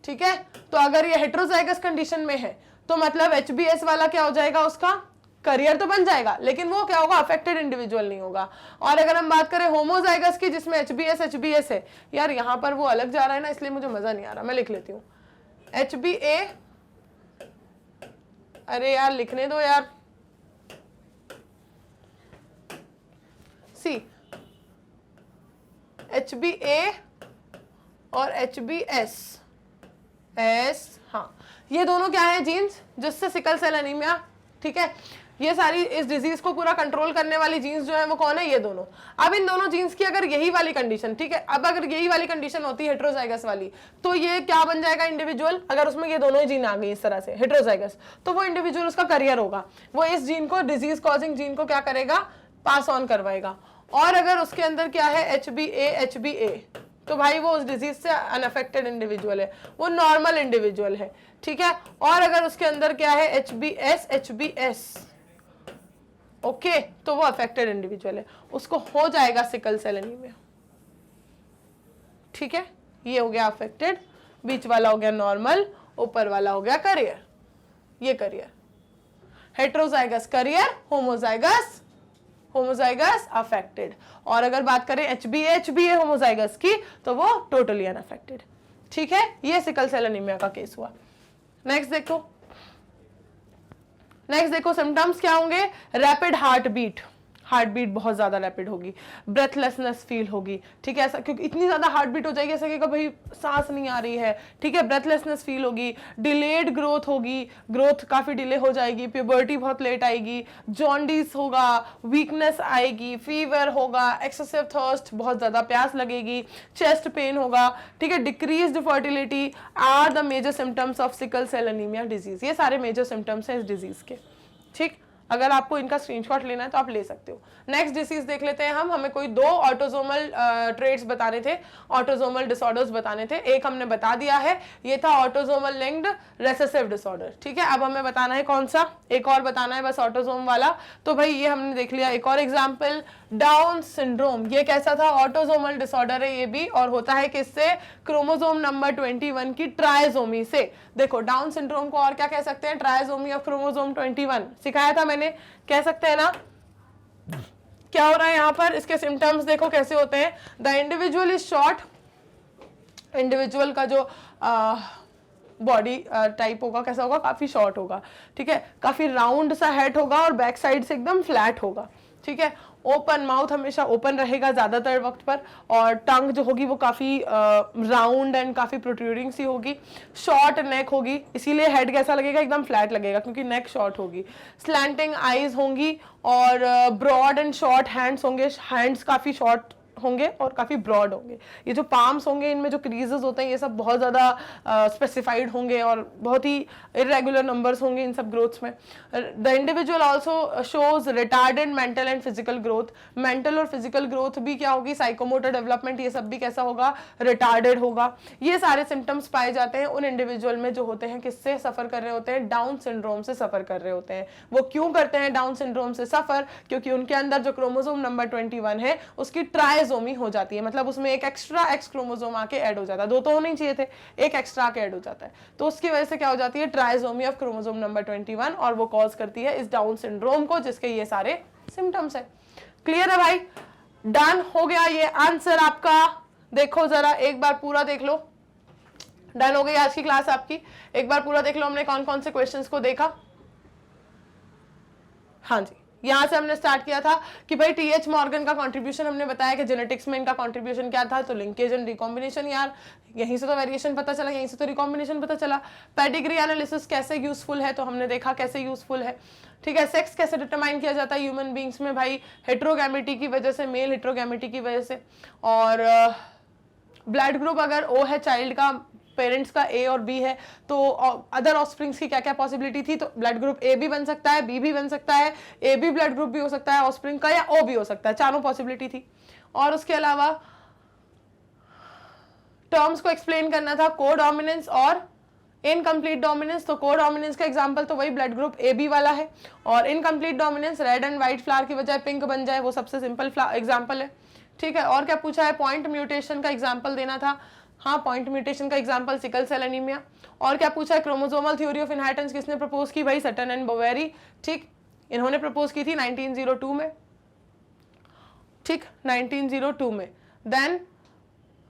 ठीक है। तो अगर ये हेट्रोजाइगस कंडीशन में है तो मतलब HBS वाला क्या हो जाएगा, उसका करियर तो बन जाएगा, लेकिन वो क्या होगा, अफेक्टेड इंडिविजुअल नहीं होगा। और अगर हम बात करें होमोजाइगस की जिसमें HBS है, यार यहाँ पर वो अलग जा रहा है ना, इसलिए मुझे मजा नहीं आ रहा, मैं लिख लेती हूँ HBA, अरे यार लिखने दो यार, सी HBA और HBS, हाँ ये दोनों क्या है, जीन्स जिससे सिकल सेल एनीमिया, ठीक है। ये सारी इस डिजीज को पूरा कंट्रोल करने वाली जीन्स जो है वो कौन है, ये दोनों। अब इन दोनों जीन्स की अगर यही वाली कंडीशन, ठीक है, अब अगर यही वाली कंडीशन होती है हेट्रोजाइगस वाली, तो ये क्या बन जाएगा, इंडिविजुअल। अगर उसमें ये दोनों ही जीन आ गई इस तरह से हेट्रोजाइगस, तो वो इंडिविजुअल, उसका करियर होगा, वो इस जीन को, डिजीज कॉजिंग जीन को क्या करेगा, पास ऑन करवाएगा। और अगर उसके अंदर क्या है, HBA, तो भाई वो उस डिजीज से अनअफेक्टेड इंडिविजुअल है, वो नॉर्मल इंडिविजुअल है, ठीक है। और अगर उसके अंदर क्या है, HBS, ओके, तो वो अफेक्टेड इंडिविजुअल है, उसको हो जाएगा सिकल सेल एनीमिया, ठीक है। ये हो गया अफेक्टेड, बीच वाला हो गया नॉर्मल, ऊपर वाला हो गया करियर, ये career, heterozygous career, homozygous affected. और अगर बात करें HBA होमोजाइगस की, तो वो टोटली अनअफेक्टेड, ठीक है। ये सिकल सेल एनीमिया का केस हुआ। नेक्स्ट देखो सिम्टम्स क्या होंगे, रैपिड हार्ट बीट बहुत ज्यादा रैपिड होगी, ब्रेथलेसनेस फील होगी, ठीक है, ऐसा क्योंकि इतनी ज्यादा हार्ट बीट हो जाएगी ऐसा कि भाई सांस नहीं आ रही है, ठीक है। ब्रेथलेसनेस फील होगी, डिलेड ग्रोथ होगी, ग्रोथ काफी डिले हो जाएगी, प्यूबर्टी बहुत लेट आएगी, जॉन्डिस होगा, वीकनेस आएगी, फीवर होगा, एक्सेसिव थर्स्ट, बहुत ज्यादा प्यास लगेगी, चेस्ट पेन होगा, ठीक है। Decreased fertility are the major symptoms of sickle cell anaemia disease, ये सारे मेजर सिम्टम्स हैं इस डिजीज के, ठीक। अगर आपको इनका स्क्रीनशॉट लेना है तो आप ले सकते हो। नेक्स्ट डिसीज देख लेते हैं हम। हमें कोई 2 ऑटोसोमल ट्रेट्स बताने थे, ऑटोसोमल डिसऑर्डर्स बताने थे। एक हमने बता दिया है, ये था ऑटोसोमल लिंक्ड रेसेसिव डिसऑर्डर, ठीक है। अब हमें बताना है कौन सा, एक और बताना है बस ऑटोसोम वाला। तो भाई ये हमने देख लिया। एक और एग्जाम्पल, डाउन सिंड्रोम। ये कैसा था, ऑटोसोमल डिसऑर्डर है ये भी, और होता है किससे, क्रोमोसोम नंबर 21 की ट्राइसोमी से। देखो डाउन सिंड्रोम को और क्या कह सकते हैं, ट्राइसोमी ऑफ क्रोमोसोम 21 सिखाया था मैंने, कह सकते हैं ना। क्या हो रहा है यहाँ पर, इसके सिम्टम्स देखो कैसे होते हैं। The individual is short, individual का जो बॉडी टाइप होगा कैसा होगा, काफी शॉर्ट होगा, ठीक है। काफी राउंड सा हेड होगा और बैक साइड से एकदम फ्लैट होगा, ठीक है। ओपन माउथ हमेशा ओपन रहेगा ज्यादातर वक्त पर, और टंग जो होगी वो काफी राउंड एंड काफी प्रोट्रूडिंग सी होगी। शॉर्ट नेक होगी, इसीलिए हेड कैसा लगेगा, एकदम फ्लैट लगेगा क्योंकि नेक शॉर्ट होगी। स्लैंटिंग आईज होंगी और ब्रॉड एंड शॉर्ट हैंड्स होंगे, हैंड्स काफी शॉर्ट होंगे और काफी ब्रॉड होंगे। ये जो पाम्स होंगे इनमें जो क्रीजेस होते हैं ये सब बहुत ज्यादा स्पेसिफाइड होंगे और बहुत ही इरेगुलर नंबर्स होंगे इन सब ग्रोथ्स में। The individual also shows retarded mental and physical growth. Mental और फिजिकल ग्रोथ भी क्या होगी, साइकोमोटर डेवलपमेंट, ये सब भी कैसा होगा, रिटार्डेड होगा। ये सारे सिम्टम्स पाए जाते हैं उन इंडिविजुअल में जो होते हैं किससे सफर कर रहे होते हैं, डाउन सिंड्रोम से सफर कर रहे होते हैं। वो क्यों करते हैं डाउन सिंड्रोम से सफर, क्योंकि उनके अंदर जो क्रोमोसोम नंबर 21 है उसकी ट्राइसोमी हो जाती है, मतलब उसमें एक एक्स्ट्रा एक्स क्रोमोसोम आके ऐड हो जाता है। 2 तो होने ही चाहिए थे, एक एक्स्ट्रा आके ऐड हो जाता है, तो उसकी वजह से क्या हो जाती है, ट्राइसोमी ऑफ क्रोमोसोम नंबर 21, और वो कॉज करती है इस डाउन सिंड्रोम को, जिसके ये सारे सिम्टम्स है। क्लियर है भाई, डन हो गया ये आंसर आपका। देखो जरा एक बार पूरा देख लो, डन हो गई आज की क्लास आपकी। एक बार पूरा देख लो हमने कौन कौन से क्वेश्चंस को देखा। हाँ जी, यहां से हमने स्टार्ट किया था कि भाई टीएच मॉर्गन का कंट्रीब्यूशन हमने बताया कि जेनेटिक्स में इनका कंट्रीब्यूशन क्या था, तो लिंकेज एंड रिकॉम्बिनेशन, यार यहीं से तो वेरिएशन पता चला, यहीं से तो रिकॉम्बिनेशन पता चला। पेडिग्री एनालिसिस कैसे यूजफुल है, तो हमने देखा कैसे यूजफुल है, ठीक है। सेक्स कैसे डिटरमाइन किया जाता है ह्यूमन बींग्स में, भाई हेट्रोगैमेटी की वजह से, मेल हेट्रोगैमेटी की वजह से। और ब्लड ग्रुप अगर ओ है चाइल्ड का, पेरेंट्स का ए और बी है, तो अदर ऑफस्प्रिंग्स की क्या क्या पॉसिबिलिटी थी, तो ब्लड ग्रुप ए भी बन सकता है, बी भी बन सकता है, ए बी ब्लड ग्रुप भी हो सकता है ऑफस्प्रिंग का, या ओ भी हो सकता है, चारों पॉसिबिलिटी थी। और उसके अलावा टर्म्स को एक्सप्लेन करना था, को डोमिनेंस और इनकम्प्लीट डोमिनेंस। तो को डोमिनेंस का एग्जांपल तो वही ब्लड ग्रुप ए बी वाला है, और incomplete dominance red and white flower की बजाय पिंक बन जाए, वो सबसे सिंपल एग्जांपल है, ठीक है। और क्या पूछा है, पॉइंट म्यूटेशन का एग्जांपल देना था, हाँ पॉइंट म्यूटेशन का एग्जांपल सिकल सेल एनीमिया। और क्या पूछा है, क्रोमोसोमल थ्योरी ऑफ इनहेरिटेंस किसने प्रपोज की, भाई सटन एंड बोवेरी, ठीक, इन्होंने प्रपोज की थी 1902 में, ठीक 1902 में। Then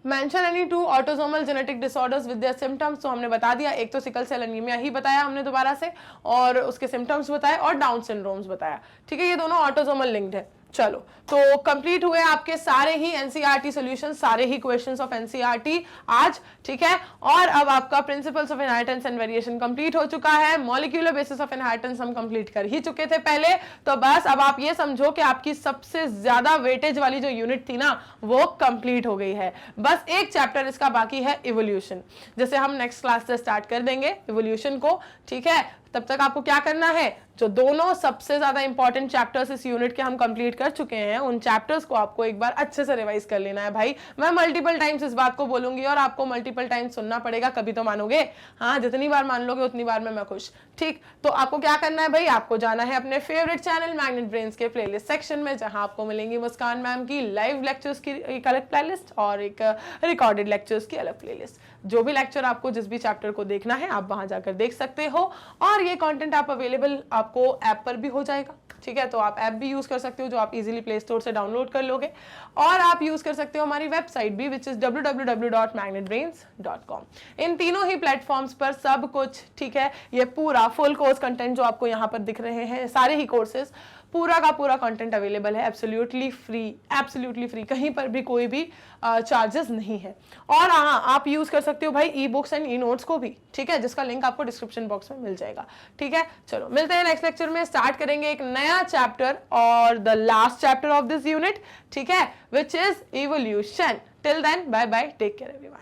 mention any 2 autosomal genetic disorders with their symptoms, तो हमने बता दिया, एक तो सिकल सेल एनीमिया ही बताया हमने दोबारा से, और उसके सिम्टम्स बताए, और डाउन सिंड्रोम्स बताया, ठीक है। ये दोनों ऑटोसोमल लिंक्ड है। चलो तो कंप्लीट हुए आपके सारे ही एनसीईआरटी सॉल्यूशन, सारे ही क्वेश्चंस ऑफ एनसीईआरटी आज, ठीक है। और अब आपका principles of inheritance and variation complete हो चुका है, मॉलिक्यूलर बेसिस ऑफ इनहेरिटेंस हम कंप्लीट कर ही चुके थे पहले। तो बस अब आप ये समझो कि आपकी सबसे ज्यादा वेटेज वाली जो यूनिट थी ना वो कंप्लीट हो गई है। बस एक चैप्टर इसका बाकी है, इवोल्यूशन, जैसे हम नेक्स्ट क्लास से स्टार्ट कर देंगे इवोल्यूशन को, ठीक है। तब तक आपको क्या करना है, जो दोनों सबसे ज्यादा इंपॉर्टेंट चैप्टर्स इस यूनिट के हम कंप्लीट कर चुके हैं, उन चैप्टर्स को आपको एक बार अच्छे से रिवाइज कर लेना है भाई। मैं मल्टीपल टाइम्स इस बात को बोलूंगी और आपको मल्टीपल टाइम्स सुनना पड़ेगा, कभी तो मानोगे। हाँ, जितनी बार मान लोगे उतनी बार में मैं खुश, ठीक। तो आपको क्या करना है भाई, आपको जाना है अपने फेवरेट चैनल मैग्नेट ब्रेन्स के प्लेलिस्ट सेक्शन में, जहां आपको मिलेंगी मुस्कान मैम की लाइव लेक्चर्स की एक अलग प्लेलिस्ट और एक रिकॉर्डेड लेक्चर्स की अलग प्लेलिस्ट। जो भी लेक्चर आपको जिस भी चैप्टर को देखना है आप वहां जाकर देख सकते हो, और ये कंटेंट आप अवेलेबल आपको ऐप पर भी हो जाएगा, ठीक है। तो आप ऐप भी यूज कर सकते हो जो आप इजीली प्ले स्टोर से डाउनलोड कर लोगे, और आप यूज कर सकते हो हमारी वेबसाइट भी, विच इज www.magnetbrains.com। इन तीनों ही प्लेटफॉर्म्स पर सब कुछ, ठीक है, ये पूरा फुल कोर्स कंटेंट जो आपको यहाँ पर दिख रहे हैं, सारे ही कोर्सेज, पूरा का पूरा कंटेंट अवेलेबल है एब्सोल्युटली फ्री, कहीं पर भी कोई भी चार्जेस नहीं है। और हाँ, आप यूज कर सकते हो भाई e books and e notes को भी, ठीक है, जिसका लिंक आपको डिस्क्रिप्शन बॉक्स में मिल जाएगा, ठीक है। चलो मिलते हैं नेक्स्ट लेक्चर में, स्टार्ट करेंगे एक नया चैप्टर और the last chapter of this unit, ठीक है, which is evolution. Till then bye bye, take care everyone.